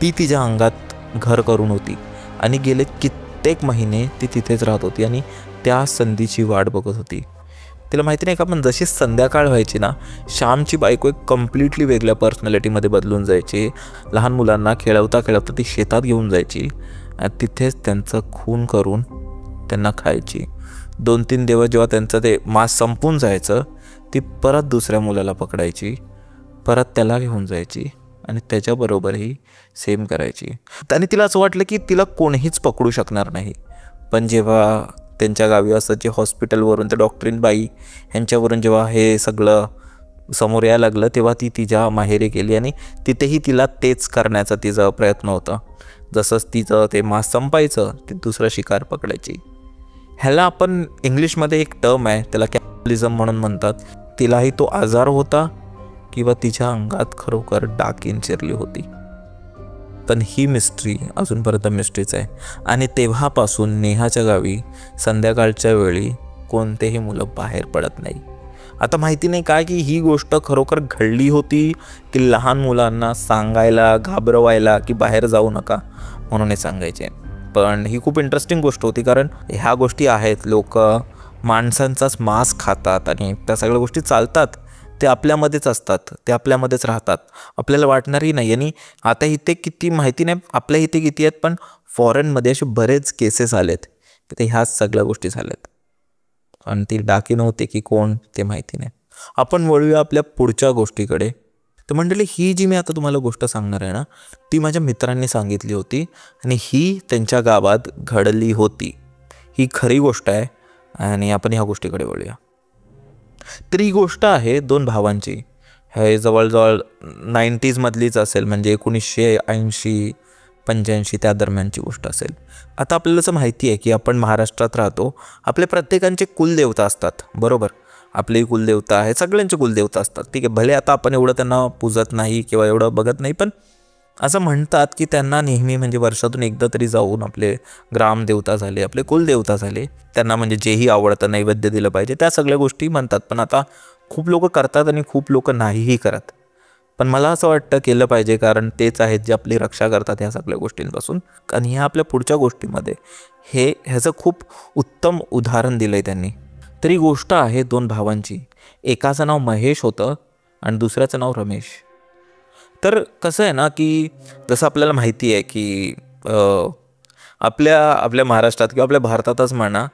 ती तिच्या अंगात घर करून होती आणि गेले कित्येक महिने ती तिथेच राहत होती आणि त्या संधीची वाट बघत होती. तिला माहिती नाही का, पण जशी संध्याकाळ व्हायची ना, श्यामची बायको एक कम्प्लिटली वेगळ्या पर्सनॅलिटीमध्ये बदलून जायची. लहान मुलांना खेळवता खेळवता ती शेतात घेऊन जायची आणि तिथेच त्यांचं खून करून त्यांना खायची. 2-3 दिवस जेव्हा त्यांचं ते मांस संपून जायचं, ती परत दुसऱ्या मुलाला पकडायची, परत त्याला घेऊन जायची आणि त्याच्याबरोबरही सेम करायची. आणि तिला असं वाटलं की तिला कोणीच पकडू शकणार नाही. पण जेव्हा त्यांच्या गावी असं जे हॉस्पिटलवरून ते डॉक्टरीन बाई ह्यांच्यावरून जेव्हा हे सगळं समोर यायला लागलं, तेव्हा ती तिच्या माहेरी गेली आणि तिथेही तिला तेच करण्याचा तिचा प्रयत्न होता. जसंच तिचं ते मांस संपायचं, ती दुसरं शिकार पकडायची. ह्याला आपण इंग्लिशमध्ये एक टर्म आहे, त्याला कॅनिबलिझम म्हणून म्हणतात. तिलाही तो आजार होता किंवा तिच्या अंगात खरोखर डाकीन शिरली होती. पण ही मिस्ट्री अजूनपर्यंत मिस्ट्रीच आहे. आणि तेव्हापासून नेहाच्या गावी संध्याकाळच्या वेळी कोणतेही मुलं बाहेर पडत नाही. आता माहिती नाही काय की ही गोष्ट खरोखर घडली होती की लहान मुलांना सांगायला, घाबरवायला की बाहेर जाऊ नका म्हणून हे सांगायचे. पण ही खूप इंटरेस्टिंग गोष्ट होती, कारण ह्या गोष्टी आहेत, लोक माणसांचाच मांस खातात आणि त्या सगळ्या गोष्टी चालतात, ते आपल्यामध्येच असतात, ते आपल्यामध्येच राहतात, आपल्याला वाटणारही नाही. आणि आता इथे किती माहिती नाही आपल्या इथे किती आहेत, पण फॉरेनमध्ये असे बरेच केसेस आलेत की ते ह्याच सगळ्या गोष्टी झाल्यात. आणि ती डाकीन होते की कोण ते माहिती नाही. आपण वळूया आपल्या पुढच्या गोष्टीकडे. तर मंडळी, ही जी मी आता तुम्हाला गोष्ट सांगणार आहे ना, ती माझ्या मित्रांनी सांगितली होती आणि ही त्यांच्या गावात घडली होती. ही खरी गोष्ट आहे आणि आपण ह्या गोष्टीकडे वळूया. तर ही गोष्ट आहे 2 भावांची. हे जवळजवळ 90s मधलीच असेल, म्हणजे 1980-85 त्या दरम्यानची गोष्ट असेल. आता आपल्याला असं माहिती आहे की आपण महाराष्ट्रात राहतो, आपले प्रत्येकांचे कुलदेवता असतात, बरोबर. आपली कुलदेवता आहे, सगळ्यांचे कुलदेवता असतात, ठीक आहे. भले आता आपण एवढं त्यांना पूजत नाही किंवा एवढं बघत नाही, पण असं म्हणतात की त्यांना नेहमी म्हणजे वर्षातून एकदा तरी जाऊन आपले ग्रामदेवता झाले, आपले कुलदेवता झाले, त्यांना म्हणजे जेही आवडतं नैवेद्य दिलं पाहिजे, त्या सगळ्या गोष्टी म्हणतात. पण आता खूप लोक करतात आणि खूप लोक नाहीही करत. पण मला असं वाटतं केलं पाहिजे, कारण तेच आहेत जे आपली रक्षा करतात ह्या सगळ्या गोष्टींपासून. आणि ह्या आपल्या पुढच्या गोष्टीमध्ये ह्याचं खूप उत्तम उदाहरण दिलं आहे त्यांनी. तर ही गोष्ट आहे 2 भावांची. एकाचं नाव महेश होतं आणि दुसऱ्याचं नाव रमेश. तर कसं आहे ना की जसं आपल्याला माहिती आहे की आपल्या महाराष्ट्रात किंवा आपल्या भारतातच म्हणा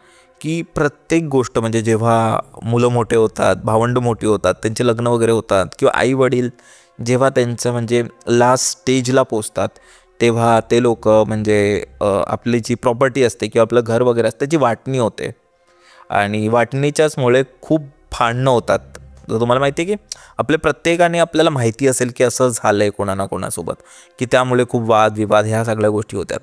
की प्रत्येक गोष्ट म्हणजे जेव्हा मुलं मोठे होतात, भावंडं मोठी होतात, त्यांचे लग्न वगैरे होतात किंवा आई वडील जेव्हा त्यांचं म्हणजे लास्ट स्टेजला पोचतात, तेव्हा ते लोक म्हणजे आपली जी प्रॉपर्टी असते किंवा आपलं घर वगैरे असते त्याची वाटणी होते. आणि वाटणीच्याचमुळे खूप भांडणं होतात. तर तुम्हाला माहिती आहे की आपल्या प्रत्येकाने आपल्याला माहिती असेल की असं झालं आहे कोणा ना कोणासोबत, की त्यामुळे खूप वादविवाद ह्या सगळ्या गोष्टी होत्यात.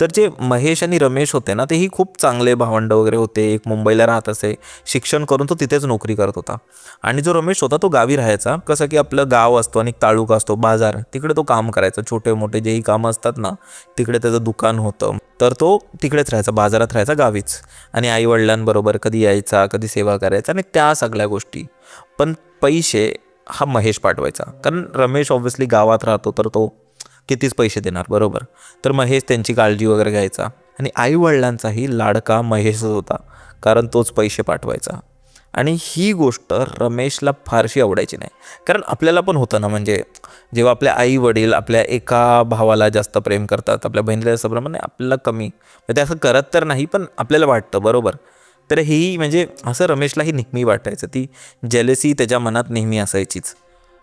तर जे महेश आणि रमेश होते ना, तेही खूप चांगले भावंडं वगैरे होते. एक मुंबईला राहत असे, शिक्षण करून तो तिथेच नोकरी करत होता. आणि जो रमेश होता तो गावी राहायचा. कसं की आपलं गाव असतो आणि तालुका असतो, बाजार, तिकडे तो काम करायचा. छोटे मोठे जेही कामं असतात ना, तिकडे त्याचं दुकान होतं. तर तो तिकडेच राहायचा, बाजारात राहायचा, गावीच. आणि आईवडिलांबरोबर कधी यायचा, कधी सेवा करायचा आणि त्या सगळ्या गोष्टी. पण पैसे हा महेश पाठवायचा, कारण रमेश ऑब्व्हियसली गावात राहतो तर तो कितीच पैसे देणार, बरोबर. तर महेश त्यांची काळजी वगैरे घ्यायचा. आणि आईवडिलांचाही लाडका महेशच होता, कारण तोच पैसे पाठवायचा. आणि ही गोष्ट रमेशला फारशी आवडायची नाही, कारण आपल्याला पण होतं ना, म्हणजे जेव्हा आपल्या आई वडील आपल्या एका भावाला जास्त प्रेम करतात, आपल्या बहिणीला जास्त प्रेम नाही, आपल्याला कमी, ते असं करत तर नाही पण आपल्याला वाटतं, बरोबर. तर ही म्हणजे असं रमेशलाही नेहमी वाटायचं, ती जेलसी त्याच्या मनात नेहमी असायचीच.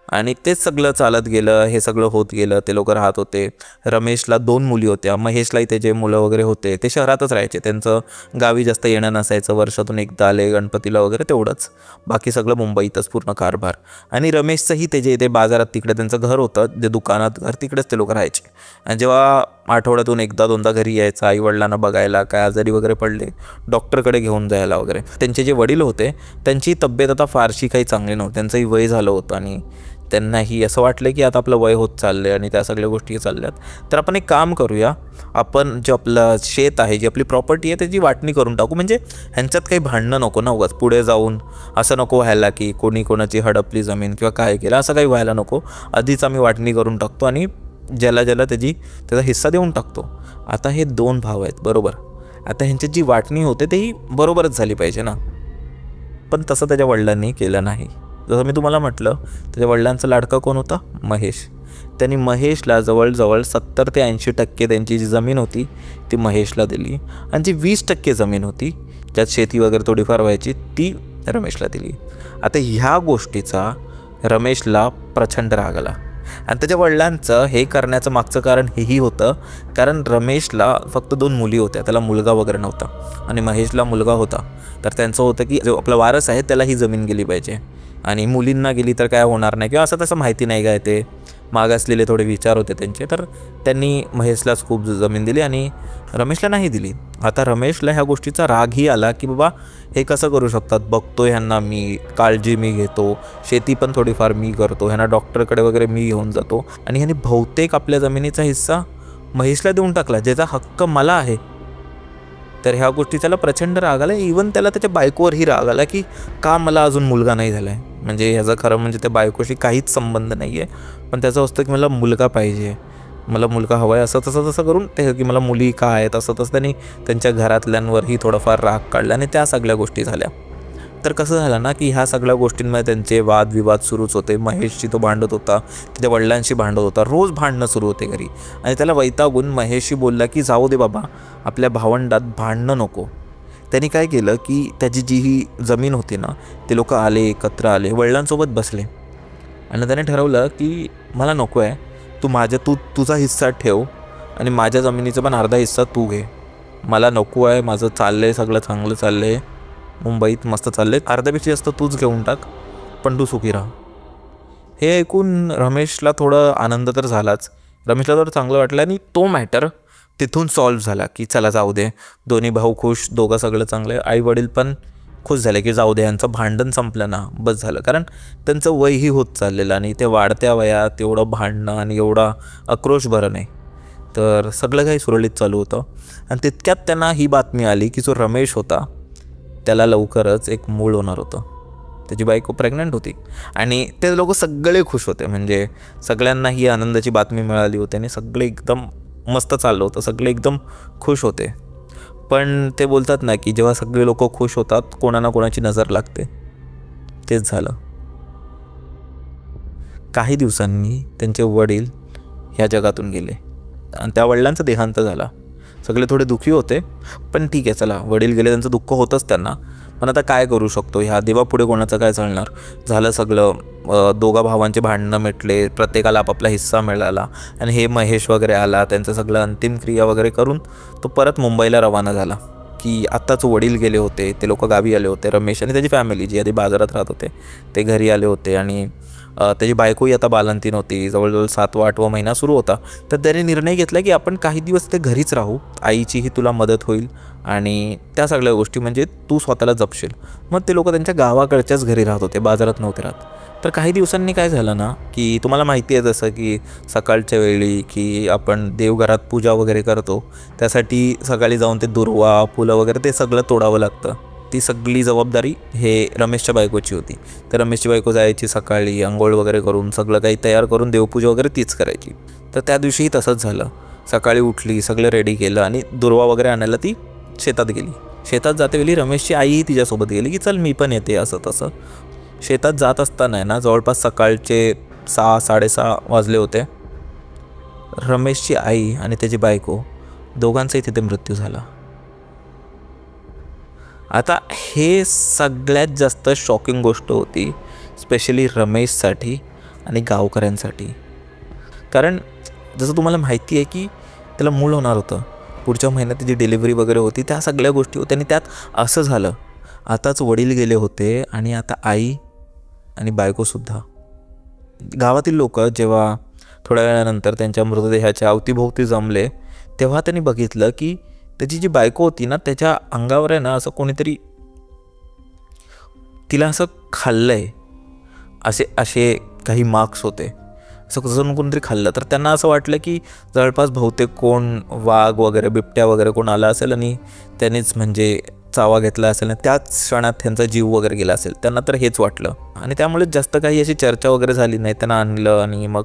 आणि तेच सगळं चालत गेलं, हे सगळं होत गेलं, ते लोक राहत होते. रमेशला 2 मुली होत्या, महेशलाही त्याचे मुलं वगैरे होते. ते शहरातच राहायचे, त्यांचं गावी जास्त येणं नसायचं, वर्षातून एकदा आले गणपतीला वगैरे तेवढंच, बाकी सगळं मुंबईतच पूर्ण कारभार. आणि रमेशचंही त्याचे इथे बाजारात तिकडे त्यांचं घर होतं, जे दुकानात घर तिकडेच ते लोक राहायचे. आणि जेव्हा आठवड्यातून एकदा दोनदा घरी यायचं आईवडिलांना बघायला, काय आजारी वगैरे पडले डॉक्टरकडे घेऊन जायला वगैरे. त्यांचे जे वडील होते त्यांची तब्येत आता फारशी काही चांगली नव्हती, त्यांचंही वय झालं होतं आणि त्यांनाही असं वाटलं की आता आपलं वय होत चाललं आहे आणि त्या सगळ्या गोष्टी चालल्यात, तर आपण एक काम करूया, आपण जे आपलं शेत आहे, जी आपली प्रॉपर्टी आहे त्याची वाटणी करून टाकू. म्हणजे ह्यांच्यात काही भांडणं नको ना उगाच पुढे जाऊन, असं नको व्हायला की कोणी कोणाची हडपली जमीन किंवा काय केलं, असं काही व्हायला नको. आधीच आम्ही वाटणी करून टाकतो आणि ज्याला ज्याला त्याचा हिस्सा देऊन टाकतो. आता हे 2 भाव आहेत बरोबर, आता ह्यांची जी वाटणी होते तेही बरोबरच झाली पाहिजे ना. पण तसं त्याच्या वडिलांनी केलं नाही. जसं मी तुम्हाला म्हटलं, त्याच्या वडिलांचा लाडका कोण होता? महेश. त्यांनी महेशला जवळजवळ 70 ते 80% त्यांची जी जमीन होती ती महेशला दिली आणि जी 20% जमीन होती ज्यात शेती वगैरे थोडीफार व्हायची ती रमेशला दिली. आता ह्या गोष्टीचा रमेशला प्रचंड राग आला आणि त्याच्या वडिलांचं हे करण्याचं मागचं कारण हेही होतं, कारण रमेशला फक्त 2 मुली होत्या, त्याला मुलगा वगैरे नव्हता आणि महेशला मुलगा होता. तर त्यांचं होतं की जो आपला वारस आहे त्याला ही जमीन गेली पाहिजे आणि मुलींना गेली तर काय होणार नाही किंवा असं तसं माहिती नाही काय, ते मागासलेले थोडे विचार होते त्यांचे. तर त्यांनी महेशलाच खूप जमीन दिली आणि रमेशला नाही दिली. आता रमेशला ह्या गोष्टीचा रागही आला की बाबा हे कसं करू शकतात, बघतो ह्यांना मी, काळजी मी घेतो, शेती पण थोडीफार मी करतो, ह्यांना डॉक्टरकडे वगैरे मी घेऊन जातो आणि ह्यांनी बहुतेक आपल्या जमिनीचा हिस्सा महेशला देऊन टाकला ज्याचा हक्क मला आहे. तर ह्या गोष्टी त्याला प्रचंड राग आला. इवन त्याला त्याच्या बायकोवरही राग आला की का मला अजून मुलगा नाही झाला आहे. म्हणजे ह्याचं खरं म्हणजे त्या बायकोशी काहीच संबंध नाही आहे, पण त्याचं असतं की मला मुलगा पाहिजे, मला मुलगा हवा आहे, असं तसं करून ते की मला मुली का आहेत असं तसं त्यांनी त्यांच्या घरातल्यांवरही थोडाफार राग काढला आणि त्या सगळ्या गोष्टी झाल्या. तर कसं झालं ना की ह्या सगळ्या गोष्टींमध्ये त्यांचे वादविवाद सुरूच होते. महेशशी तो भांडत होता, त्याच्या वडिलांशी भांडत होता, रोज भांडणं सुरू होते घरी. आणि त्याला वैतागून महेशशी बोलला की जाऊ दे बाबा, आपल्या भावंडात भांडणं नको. त्यांनी काय केलं की त्याची जी ही जमीन होती ना, ते लोक आले, एकत्र आले, वडिलांसोबत बसले आणि त्याने ठरवलं की मला नको आहे, तू तुझा हिस्सा ठेव आणि माझ्या जमिनीचा पण अर्धा हिस्सा तू घे. मला नको आहे, माझं चाललं आहे, सगळं चांगलं चाललं आहे, मुंबईत मस्त चालले, अर्ध्यापेक्षा जास्त तूच घेऊन टाक, पण तू सुखी राहा. हे ऐकून रमेशला थोडं आनंद तर झालाच, रमेशला तर चांगलं वाटलं आणि तो मॅटर तिथून सॉल्व्ह झाला की चला जाऊ दे, दोन्ही भाऊ खुश, दोघं सगळं चांगलं. आई वडील पण खुश झाले की जाऊ दे, यांचं भांडण संपलं ना, बस झालं. कारण त्यांचं वयही होत चाललेलं आणि ते वाढत्या वयात एवढं भांडणं आणि एवढा आक्रोश बरं नाही. तर सगळं काही सुरळीत चालू होतं आणि तितक्यात त्यांना ही बातमी आली की जो रमेश होता त्याला लवकरच एक मूल होणार होतं. त्याची बायको प्रेग्नंट होती आणि ते लोक सगळे खुश होते. म्हणजे सगळ्यांना ही आनंदाची बातमी मिळाली होती आणि सगळे एकदम मस्त चाललं होतं, सगळे एकदम खुश होते. पण ते बोलतात ना की जेव्हा सगळे लोक खुश होतात कोणा ना कोणाची नजर लागते. तेच झालं. काही दिवसांनी त्यांचे वडील ह्या जगातून गेले आणि त्या वडिलांचा देहांत झाला. सगळे थोडे दुःखी होते, पण ठीक आहे चला, वडील गेले, त्यांचं दुःख होतंच त्यांना, पण आता काय करू शकतो, ह्या देवापुढे कोणाचं काय चालणार. झालं सगळं, दोघा भावांचे भांडणं मिटले, प्रत्येकाला आपापला हिस्सा मिळाला आणि हे महेश वगैरे आला, त्यांचं सगळं अंतिम क्रिया वगैरे करून तो परत मुंबईला रवाना झाला. की आत्ताच वडील गेले होते, ते लोक गावी आले होते, रमेश आणि त्याची फॅमिली जी आधी बाजारात राहत होते ते घरी आले होते आणि त्याची बायकोही आता बालंतीन होती, जवळजवळ 7वा-8वा महिना सुरू होता. तर त्याने निर्णय घेतला की आपण काही दिवस ते घरीच राहू, आईचीही तुला मदत होईल आणि त्या सगळ्या गोष्टी म्हणजे तू स्वतःला जपशील. मग ते लोक त्यांच्या गावाकडच्याच घरी राहत होते, बाजारात नव्हते राहत. तर काही दिवसांनी काय झालं ना की तुम्हाला माहिती आहे जसं की सकाळच्या वेळी की आपण देवघरात पूजा वगैरे करतो, त्यासाठी सकाळी जाऊन ते दुर्वा फुलं वगैरे ते सगळं तोडावं लागतं. ती सगळी जबाबदारी हे रमेशच्या बायकोची होती. तर रमेशची बायको जायची सकाळी, अंघोळ वगैरे करून सगळं काही तयार करून देवपूजा वगैरे तीच करायची. तर त्या दिवशीही तसंच झालं. सकाळी उठली, सगळं रेडी केलं आणि दुर्वा वगैरे आणायला ती शेतात गेली. शेतात जाते वेळी रमेशची आईही तिच्यासोबत गेली की चल मी पण येते असं तसं. शेतात जात असताना ना जवळपास सकाळचे 6-6:30 वाजले होते. रमेशची आई आणि त्याची बायको दोघांचाही तिथे मृत्यू झाला. आता हे सगळ्यात जास्त शॉकिंग गोष्ट होती, स्पेशली रमेशसाठी आणि गावकऱ्यांसाठी. कारण जसं तुम्हाला माहिती आहे की त्याला मूल होणार होतं, पुढच्या महिन्यात त्याची डिलिव्हरी वगैरे होती, त्या सगळ्या गोष्टी होत्या. आणि त्यात असं झालं, आताच वडील गेले होते आणि आता आई आणि बायकोसुद्धा. गावातील लोक जेव्हा थोड्या वेळानंतर त्यांच्या मृतदेहाच्या अवतीभोवती जमले, तेव्हा त्यांनी बघितलं की त्याची जी बायको होती ना, त्याच्या अंगावर आहे ना असं कोणीतरी तिला असं खाल्लंय, असे असे काही मार्क्स होते. असं कसं कोणतरी खाल्लं. तर त्यांना असं वाटलं की जवळपास बहुतेक कोण वाघ वगैरे बिबट्या वगैरे कोण आला असेल आणि त्यांनीच म्हणजे चावा घेतला असेल आणि त्याच क्षणात त्यांचा जीव वगैरे गेला असेल. त्यांना तर हेच वाटलं आणि त्यामुळे जास्त काही अशी चर्चा वगैरे झाली नाही. त्यांना आणलं आणि मग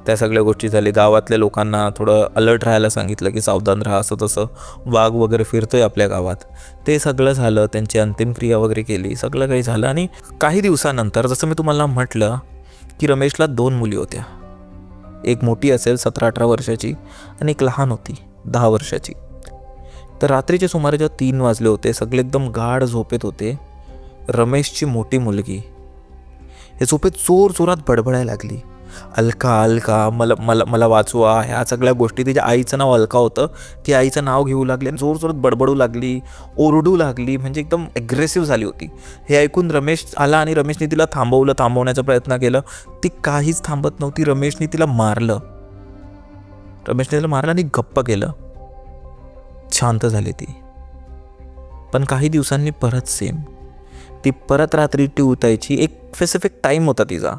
त्या सगळ्या गोष्टी झाली. गावातल्या लोकांना थोडं अलर्ट राहायला सांगितलं की सावधान राहा, असं तसं वाघ वगैरे फिरतोय आपल्या गावात. ते सगळं झालं, त्यांची अंतिमक्रिया वगैरे केली, सगळं काही झालं. आणि काही दिवसानंतर जसं मी तुम्हाला म्हटलं की रमेशला 2 मुली होत्या. एक मोठी असेल 17-18 वर्षाची आणि एक लहान होती 10 वर्षाची. तर रात्रीचे सुमारे जेव्हा 3 वाजले होते, सगळे एकदम गाढ झोपेत होते. रमेशची मोठी मुलगी हे झोपेत जोरात बडबडायला लागली, अलका अलका, मला मला मला वाचवा, ह्या सगळ्या गोष्टी. तिच्या आईचं नाव अलका होतं. ती आईचं नाव घेऊ लागली आणि जोरात बडबडू लागली, ओरडू लागली, म्हणजे एकदम ॲग्रेसिव्ह झाली होती. हे ऐकून रमेश आला आणि रमेशने तिला थांबवण्याचा प्रयत्न केला. ती काहीच थांबत नव्हती. रमेशने तिला मारलं आणि गप्प केलं. शांत झाली ती. पण काही दिवसांनी परत सेम. ती परत रात्री ती उठायची. एक स्पेसिफिक टाईम होता तिचा,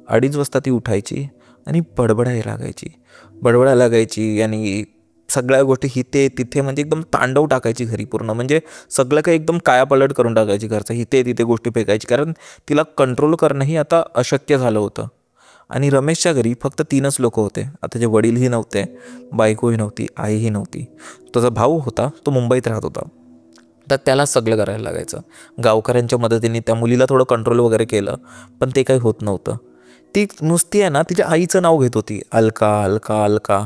2:30 वाजता ती उठायची आणि बडबडायला लागायची आणि सगळ्या गोष्टी हिते तिथे म्हणजे एकदम तांडव टाकायची घरी पूर्ण. म्हणजे सगळं काही एकदम कायापलट करून टाकायची घरचं. हिते तिथे गोष्टी फेकायची, कारण तिला कंट्रोल करणंही आता अशक्य झालं होतं. आणि रमेशच्या घरी फक्त 3च लोक होते. आता त्याचे वडीलही नव्हते, बायकोही नव्हती, आईही नव्हती. त्याचा भाऊ होता, तो मुंबईत राहत होता. तर त्याला सगळं करायला लागायचं. गावकऱ्यांच्या मदतीने त्या मुलीला थोडं कंट्रोल वगैरे केलं, पण ते काही होत नव्हतं. ती नुसती आहे ना तिच्या आईचं नाव घेत होती, अलका अलका अलका,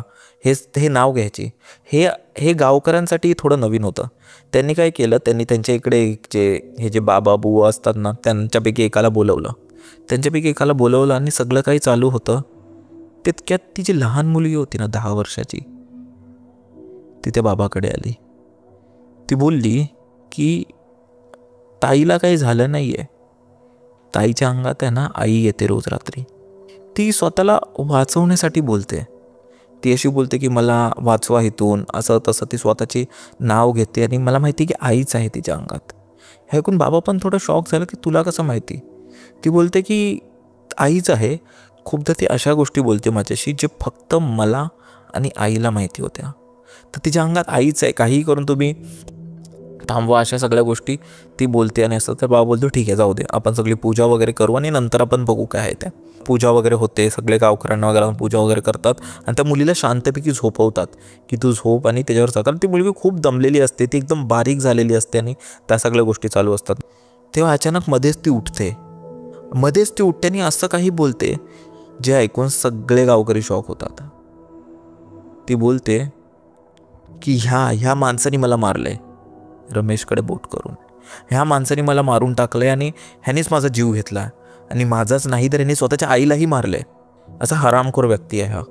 हे नाव घ्यायची. हे गावकऱ्यांसाठी थोडं नवीन होतं. त्यांनी काय केलं, त्यांनी त्यांच्या इकडे जे बाबा बुवा असतात ना, त्यांच्यापैकी एकाला बोलवलं आणि सगळं काही चालू होतं. तितक्यात तिची लहान मुलगी होती ना 10 वर्षाची, ती त्या बाबाकडे आली. ती बोलली की ताईला काही झालं नाही आहे, ताईच्या अंगात आहे ना आई येते रोज रात्री. ती स्वतःला वाचवण्यासाठी बोलते. ती अशी बोलते की मला वाचवा इथून, असं तसं. ती स्वतःची नाव घेते आणि मला माहिती की आईच आहे तिच्या अंगात. हे ऐकून बाबा पण थोडं शॉक झालं की तुला कसं माहिती. ती बोलते की आईच आहे. खूपदा ती अशा गोष्टी बोलते माझ्याशी जे फक्त मला आणि आईला माहिती होत्या. तर तिच्या अंगात आईच आहे, काहीही करून तुम्ही थांबवा, अशा सगळ्या गोष्टी ती बोलते. आणि असं तर बाबा बोलतो ठीक आहे जाऊ दे, आपण सगळी पूजा वगैरे करू आणि नंतर आपण बघू काय आहे. त्या पूजा वगैरे होते, सगळे गावकऱ्यांना वगैरे पूजा वगैरे करतात आणि त्या मुलीला शांतपैकी झोपवतात की तू झोप. आणि त्याच्यावर जातात. ती मुलगी खूप दमलेली असते, ती एकदम बारीक झालेली असते आणि त्या सगळ्या गोष्टी चालू असतात. तेव्हा अचानक मध्येच ती उठते आणि असं काही बोलते जे ऐकून सगळे गावकरी शॉक होतात. ती बोलते की ह्या माणसाने मला मारलंय, रमेशकडे बोट करून, ह्या माणसाने मला मारून टाकलंय आणि ह्यानेच माझा जीव घेतला आणि माझाच नाही तर ह्याने स्वतःच्या आईलाही मारलंय. असा हरामखोर व्यक्ती आहे हा.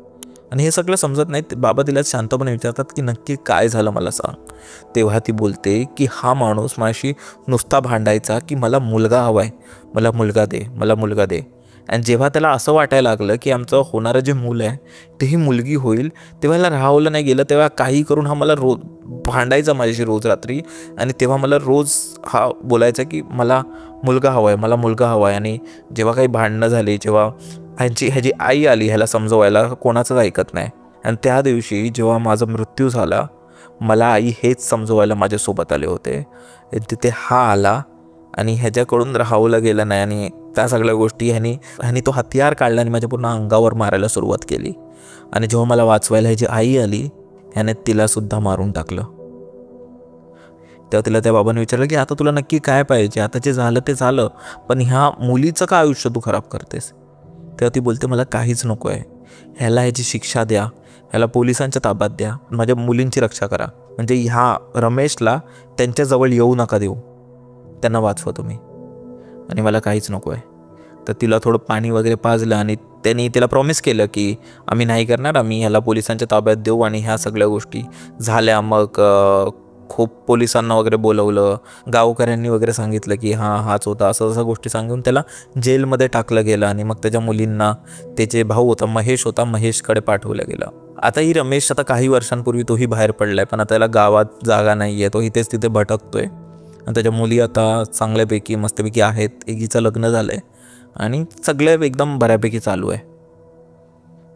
आणि हे सगळं समजत नाही. बाबा तिला शांतपणे विचारतात की नक्की काय झालं मला सांग. तेव्हा ती बोलते की हा माणूस माझ्याशी नुसता भांडायचा की मला मुलगा हवा आहे, मला मुलगा दे. आणि जेव्हा त्याला असं वाटायला लागलं की आमचं होणारं जे मूल आहे तेही मुलगी होईल, तेव्हा याला राहवलं नाही गेलं. तेव्हा काही करून हा मला रोज भांडायचा माझ्याशी रोज रात्री. आणि तेव्हा मला रोज हा बोलायचा की मला मुलगा हवा आहे. आणि जेव्हा काही भांडणं झाली, जेव्हा ह्याची आई आली ह्याला समजवायला, कोणाचंच ऐकत नाही. आणि त्या दिवशी जेव्हा माझा मृत्यू झाला, मला आई हेच समजवायला माझ्यासोबत आले होते. तिथे हा आला आणि ह्याच्याकडून राहवलं गेलं नाही. आणि त्या सगळ्या गोष्टी ह्यानी तो हत्यार काढला आणि माझ्या पूर्ण अंगावर मारायला सुरुवात केली. आणि जेव्हा मला वाचवायला ह्याची आई आली, ह्याने तिलासुद्धा मारून टाकलं. तेव्हा तिला त्या बाबांनी विचारलं की आता तुला नक्की काय पाहिजे, आता जे झालं ते झालं, पण ह्या मुलीचं का आयुष्य तू खराब करतेस. तेव्हा ती बोलते मला काहीच नको आहे, ह्याला ह्याची शिक्षा द्या, ह्याला पोलिसांच्या ताब्यात द्या, माझ्या मुलींची रक्षा करा. म्हणजे ह्या रमेशला त्यांच्याजवळ येऊ नका देऊ. त्यांना वाचवा तुम्ही आणि मला काहीच नको आहे. तर तिला थोडं पाणी वगैरे पाजलं आणि त्यांनी तिला प्रॉमिस केलं की आम्ही नाही करणार, आम्ही ह्याला पोलिसांच्या ताब्यात देऊ. आणि ह्या सगळ्या गोष्टी झाल्या. मग खूप पोलिसांना वगैरे बोलवलं, गावकऱ्यांनी वगैरे सांगितलं की हाच होता, असं गोष्टी सांगून त्याला जेलमध्ये टाकलं गेलं. आणि मग त्याच्या मुलींना, त्याचे भाऊ होता महेशकडे पाठवलं गेलं. आता ही रमेश आता काही वर्षांपूर्वी तोही बाहेर पडलाय, पण आता त्याला गावात जागा नाही आहे, तो इथेच तिथे भटकतोय. आणि त्याच्या मुली आता चांगल्यापैकी मस्तपैकी आहेत, एकीचं लग्न झालंय आणि सगळं एकदम बऱ्यापैकी चालू आहे.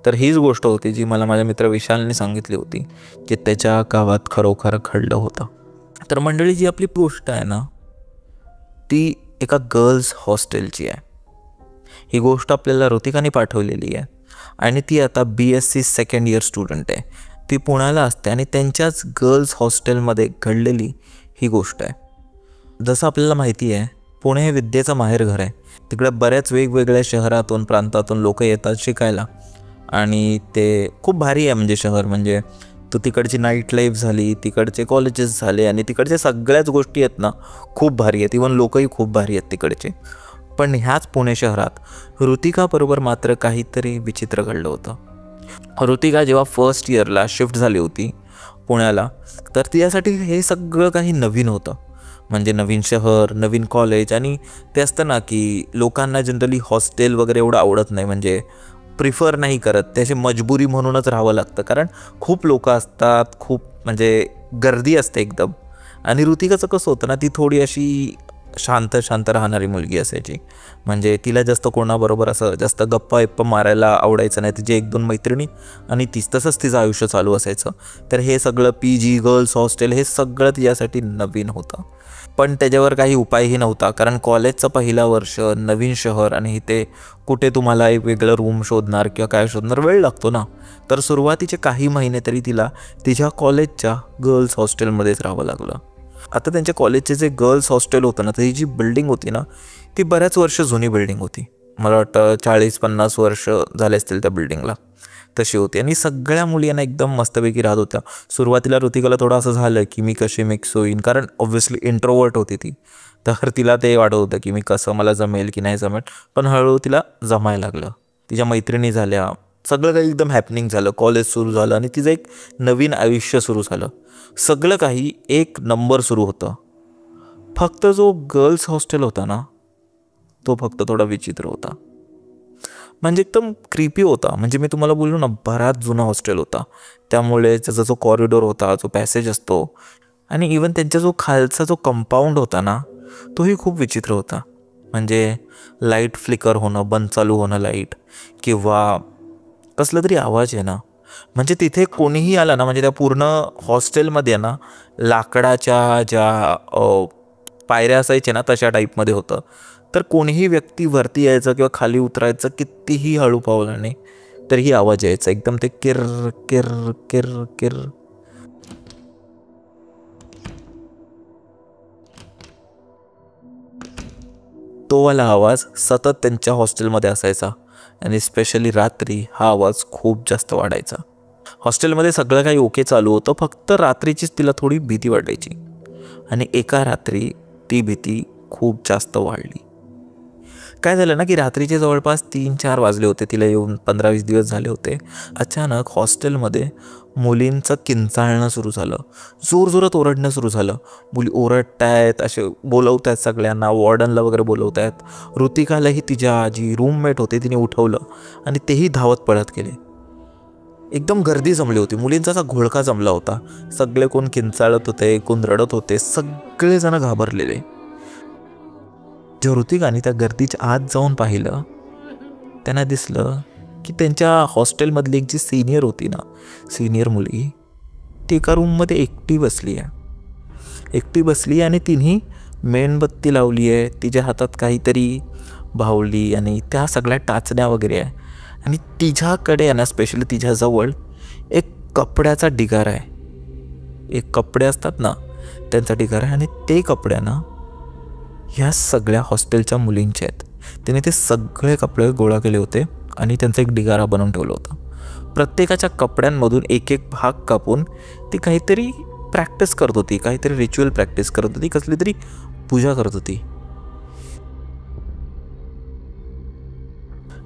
तर हीच गोष्ट होती जी मला माझ्या मित्र विशालने सांगितली होती, की त्याच्या गावात खरोखर घडलं होतं. तर मंडळी, जी आपली गोष्ट आहे ना, ती एका गर्ल्स हॉस्टेलची आहे. ही गोष्ट आपल्याला ऋतिकाने पाठवलेली आहे आणि ती आता BSc सेकंड इयर स्टुडंट आहे. ती पुण्याला असते आणि त्यांच्याच गर्ल्स हॉस्टेलमध्ये घडलेली ही गोष्ट आहे. जसं आपल्याला माहिती आहे, पुणे हे विद्येचं माहेरघर आहे. तिकडे बऱ्याच वेगवेगळ्या शहरातून प्रांतातून लोक येतात शिकायला आणि ते खूप भारी आहे. म्हणजे शहर म्हणजे तो तिकडची नाईट लाईफ झाली, तिकडचे कॉलेजेस झाले आणि तिकडच्या सगळ्याच गोष्टी आहेत ना, खूप भारी आहेत. इवन लोकही खूप भारी आहेत तिकडचे. पण ह्याच पुणे शहरात ऋतिकाबरोबर मात्र काहीतरी विचित्र घडलं होतं. ऋतिका जेव्हा फर्स्ट इयरला शिफ्ट झाली होती पुण्याला, तर तिच्यासाठी हे सगळं काही नवीन होतं. म्हणजे नवीन शहर, नवीन कॉलेज. आणि ते असतं ना की लोकांना जनरली हॉस्टेल वगैरे एवढं आवडत नाही, म्हणजे प्रिफर नाही करत, त्याची मजबुरी म्हणूनच राहावं लागतं. कारण खूप लोक असतात, खूप म्हणजे गर्दी असते एकदम. आणि ऋतिकाचं कसं होतं ना, ती थोडी अशी शांत राहणारी मुलगी असायची. म्हणजे तिला जास्त कोणाबरोबर असं जास्त गप्पा मारायला आवडायचं नाही. तिची 1-2 मैत्रिणी आणि तसंच तिचं आयुष्य चालू असायचं. तर हे सगळं PG गर्ल्स हॉस्टेल हे सगळं तिच्यासाठी नवीन होतं. पण त्याच्यावर काही उपायही नव्हता, कारण कॉलेजचं पहिलं वर्ष, नवीन शहर आणि इथे कुठे तुम्हाला एक वेगळं रूम शोधणार किंवा काय शोधणार, वेळ लागतो ना. तर सुरुवातीचे काही महिने तरी तिला तिच्या कॉलेजच्या गर्ल्स हॉस्टेलमध्येच राहावं लागलं. आता त्यांच्या कॉलेजचे जे गर्ल्स हॉस्टेल होतं ना, ती जी बिल्डिंग होती ना, ती बऱ्याच वर्ष जुनी बिल्डिंग होती. मला वाटतं 40-50 वर्ष झाले असतील त्या बिल्डिंगला, तशी होती. आणि सगळ्या मुली यांना एकदम मस्तपैकी राहत होत्या. सुरुवातीला ऋतिकाला थोडं असं झालं की मी कशी मिक्स होईन, कारण ऑब्व्हियसली इंट्रोवर्ट होती ती. तर तिला ते वाटत होतं की मी कसं, मला जमेल की नाही जमेल. पण हळूहळू तिला जमायला लागलं. तिच्या मैत्रिणी झाल्या, सगळं काही एकदम हॅपनिंग झालं. कॉलेज सुरू झालं आणि तिचं एक नवीन आयुष्य सुरू झालं. सगळं काही एक नंबर सुरू होतं. फक्त जो गर्ल्स हॉस्टेल होता ना, तो फक्त थोडा विचित्र होता. म्हणजे एकदम क्रीपी होता. म्हणजे मी तुम्हाला बोललो ना, बराच जुना हॉस्टेल होता. त्यामुळे त्याचा जो कॉरिडॉर होता, जो पॅसेज असतो, आणि इवन त्यांचा जो खालचा जो कंपाऊंड होता ना, तोही खूप विचित्र होता. म्हणजे लाईट फ्लिकर होणं, बंद चालू होणं लाईट, किंवा कसलं तरी आवाज आहे ना. म्हणजे तिथे कोणीही आला ना, म्हणजे त्या पूर्ण हॉस्टेलमध्ये ना लाकडाच्या ज्या पायऱ्या असायच्या ना, तशा टाईपमध्ये होतं. तर कोणीही व्यक्ती वरती यायचं किंवा खाली उतरायचं, कितीही हळू पावलाने तरीही आवाज यायचा. एकदम ते किर किर किर किर. तो वाला आवाज सतत त्यांच्या हॉस्टेलमध्ये असायचा आणि स्पेशली रात्री हा आवाज खूप जास्त वाढायचा. हॉस्टेलमध्ये सगळं काही ओके चालू होतं, फक्त रात्रीचीच तिला थोडी भीती वाटायची. आणि एका रात्री ती भीती खूप जास्त वाढली. काय झालं ना की रात्रीचे जवळपास 3-4 वाजले होते, तिला येऊन 15-20 दिवस झाले होते. अचानक हॉस्टेलमध्ये मुलींचं किंचाळणं सुरू झालं, जोरजोरात ओरडणं सुरू झालं. मुली ओरडत आहेत, असे बोलवत आहेत सगळ्यांना, वॉर्डनला वगैरे बोलवत आहेत. ऋतिकालाही तिच्या जी रूममेट होते तिने उठवलं आणि तेही धावत पळत गेले. एकदम गर्दी जमली होती, मुलींचा असा घोळका जमला होता. सगळे कोण किंचाळत होते, कोण रडत होते, सगळेजण घाबरलेले. जेव्हा ऋतिकाने त्या गर्दीच्या आत जाऊन पाहिलं, त्यांना दिसलं की त्यांच्या हॉस्टेलमधली एक जी सिनियर होती ना, सिनियर मुलगी, ती एका रूममध्ये एकटी बसली आहे आणि तिने मेणबत्ती लावली आहे. तिच्या हातात काहीतरी बाहुली आणि त्या सगळ्या टाचण्या वगैरे आहे. आणि तिच्याकडे ना, स्पेशली तिच्याजवळ एक कपड्याचा ढिगारा आहे. एक कपडे असतात ना, त्यांचा ढिगारा आहे. आणि ते कपड्यानं ह्या सगळ्या हॉस्टेलच्या मुलींचे आहेत. तिने ते सगळे कपडे गोळा केले होते आणि त्यांचा एक ढिगारा बनवून ठेवला होता. प्रत्येकाच्या कपड्यांमधून एक एक भाग कापून ती काहीतरी प्रॅक्टिस करत होती, काहीतरी रिच्युअल प्रॅक्टिस करत होती, कसली तरी पूजा करत होती.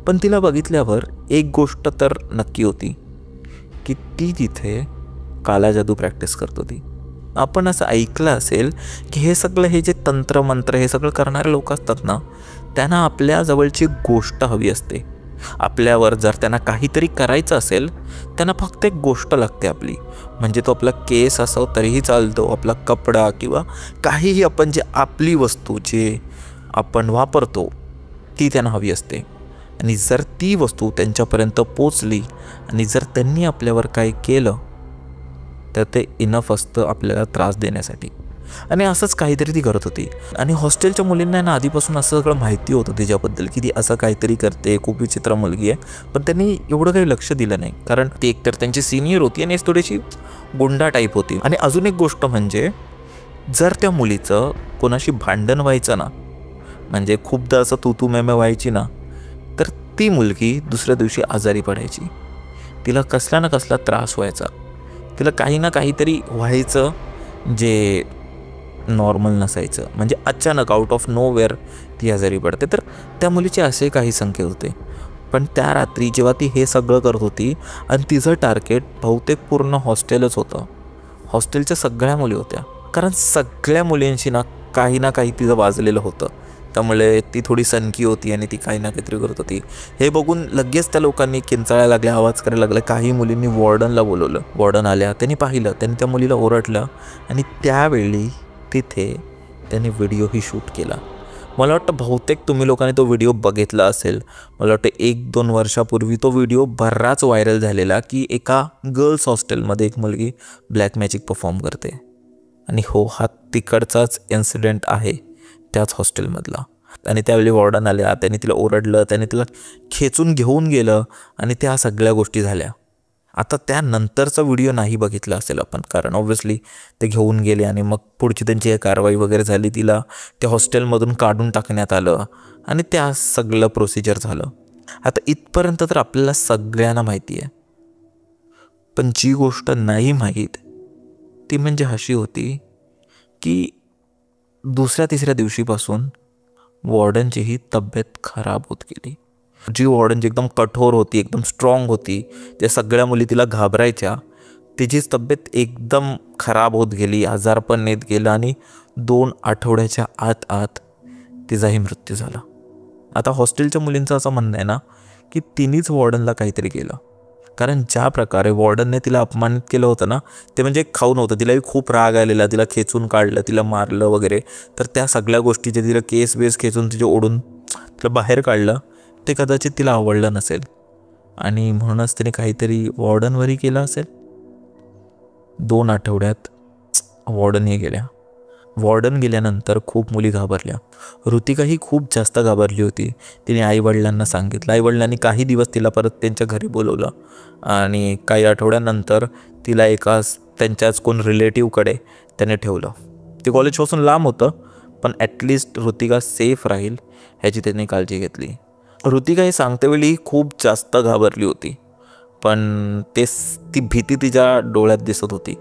पण तिला बघितल्यावर एक गोष्ट तर नक्की होती की ती तिथे काला जादू प्रॅक्टिस करत होती. आपण असं ऐकलं असेल की हे जे तंत्र मंत्र हे सगळं करणारे लोक असतात ना, त्यांना आपल्या जवळची गोष्ट हवी असते. आपल्यावर जर त्यांना काहीतरी करायचं असेल, त्यांना फक्त एक गोष्ट लागते आपली. म्हणजे तो आपला केस असो तरीही चालतो, आपला कपडा किंवा काहीही आपण जे आपली वस्तू जे आपण वापरतो ती त्यांना हवी असते. आणि जर ती वस्तू त्यांच्यापर्यंत पोचली आणि जर त्यांनी आपल्यावर काही केलं तर ते इनफ असतं आपल्याला त्रास देण्यासाठी. आणि असंच काहीतरी ती करत होती. आणि हॉस्टेलच्या मुलींना ना आधीपासून असं सगळं माहिती होतं तिच्याबद्दल की ती असं काहीतरी करते, खूप विचित्र मुलगी आहे. पण त्यांनी एवढं काही लक्ष दिलं नाही, कारण ती एकतर त्यांची सिनियर होती आणि थोडीशी गुंडा टाईप होती. आणि अजून एक गोष्ट म्हणजे जर त्या मुलीचं कोणाशी भांडण व्हायचं ना, म्हणजे खूपदा असं तू मेमे व्हायची ना, तर ती मुलगी दुसऱ्या दिवशी आजारी पडायची. तिला कसला ना कसला त्रास व्हायचा. तिला काही ना काहीतरी व्हायचं जे नॉर्मल नसायचं. म्हणजे अचानक आउट ऑफ नोवेअर ती आजारी पडते. तर त्या मुलीचे असे काही संकेत होते. पण त्या रात्री जेव्हा ती हे सगळं करत होती आणि तिचं टार्गेट बहुतेक पूर्ण हॉस्टेलच होतं. हॉस्टेलच्या सगळ्या मुली होत्या, कारण सगळ्या मुलींशी ना काही तिचं वाजलेलं होतं. त्यामुळे ती थोडी सनकी होती आणि ती काही ना काहीतरी करत होती. हे बघून लगेच त्या लोकांनी किंचाळायला लागले, आवाज करायला लागले. काही मुलींनी वॉर्डनला बोलवलं. वॉर्डन आल्या, त्यांनी पाहिलं, त्यांनी त्या मुलीला ओरडलं आणि त्यावेळी तिथे त्यांनी व्हिडिओही शूट केला. मला वाटतं बहुतेक तुम्ही लोकांनी तो व्हिडिओ बघितला असेल. मला वाटतं 1-2 वर्षापूर्वी तो व्हिडिओ बराच व्हायरल झालेला की एका गर्ल्स हॉस्टेलमध्ये एक मुलगी ब्लॅक मॅजिक परफॉर्म करते. आणि हो, हा तिकडचाच इन्सिडेंट आहे, त्याच हॉस्टेलमधला. आणि त्यावेळी वॉर्डन आल्या, त्यांनी तिला ओरडलं, त्यांनी तिला खेचून घेऊन गेलं आणि त्या सगळ्या गोष्टी झाल्या. आता त्यानंतरचा व्हिडिओ नाही बघितला असेल आपण, कारण ऑब्व्हियसली ते घेऊन गेले आणि मग पुढची त्यांची कारवाई वगैरे झाली. तिला त्या हॉस्टेलमधून काढून टाकण्यात आलं आणि त्या सगळं प्रोसिजर झालं. आता इथपर्यंत तर आपल्याला सगळ्यांना माहिती आहे. पण जी गोष्ट नाही माहीत ती म्हणजे अशी होती की दुसऱ्या-तिसऱ्या दिवशीपासून वॉर्डनचीही तब्येत खराब होत गेली. जी वॉर्डन जी एकदम कठोर होती, एकदम स्ट्रॉंग होती, त्या सगळ्या मुली तिला घाबरायच्या, तिचीच तब्येत एकदम खराब होत गेली, आजारपण येत गेलं आणि 2 आठवड्याच्या आत तिचाही मृत्यू झाला. आता हॉस्टेलच्या मुलींचं असं म्हणणं आहे ना की तिनेच वॉर्डनला काहीतरी केलं, कारण ज्या प्रकारे वॉर्डनने तिला अपमानित केलं होतं ना, ते म्हणजे खाऊ नव्हतं. तिलाही खूप राग आलेला, तिला खेचून काढलं, तिला मारलं वगैरे. तर त्या सगळ्या गोष्टी जे तिला केस खेचून तिचे ओढून तिला बाहेर काढलं, ते कदाचित तिला आवडलं नसेल आणि म्हणूनच तिने काहीतरी वॉर्डनवरही केलं असेल. 2 आठवड्यात वॉर्डनही गेल्या. वॉर्डन गेल्यानंतर खूप मुली घाबरल्या. ऋतिकाही खूप जास्त घाबरली होती. तिने आईवडिलांना सांगितलं. आईवडिलांनी काही दिवस तिला परत त्यांच्या घरी बोलवलं आणि काही आठवड्यानंतर तिला त्यांच्याच कोण रिलेटिव्हकडे त्याने ठेवलं. ते कॉलेजपासून लांब होतं, पण ॲटलिस्ट ऋतिका सेफ राहील ह्याची त्यांनी काळजी घेतली. ऋतिका हे सांगतेवेळी खूप जास्त घाबरली होती, पण ती भीती तिच्या डोळ्यात दिसत होती.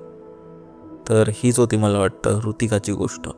तर हीच होती मला वाटतं ऋतिकाची गोष्ट.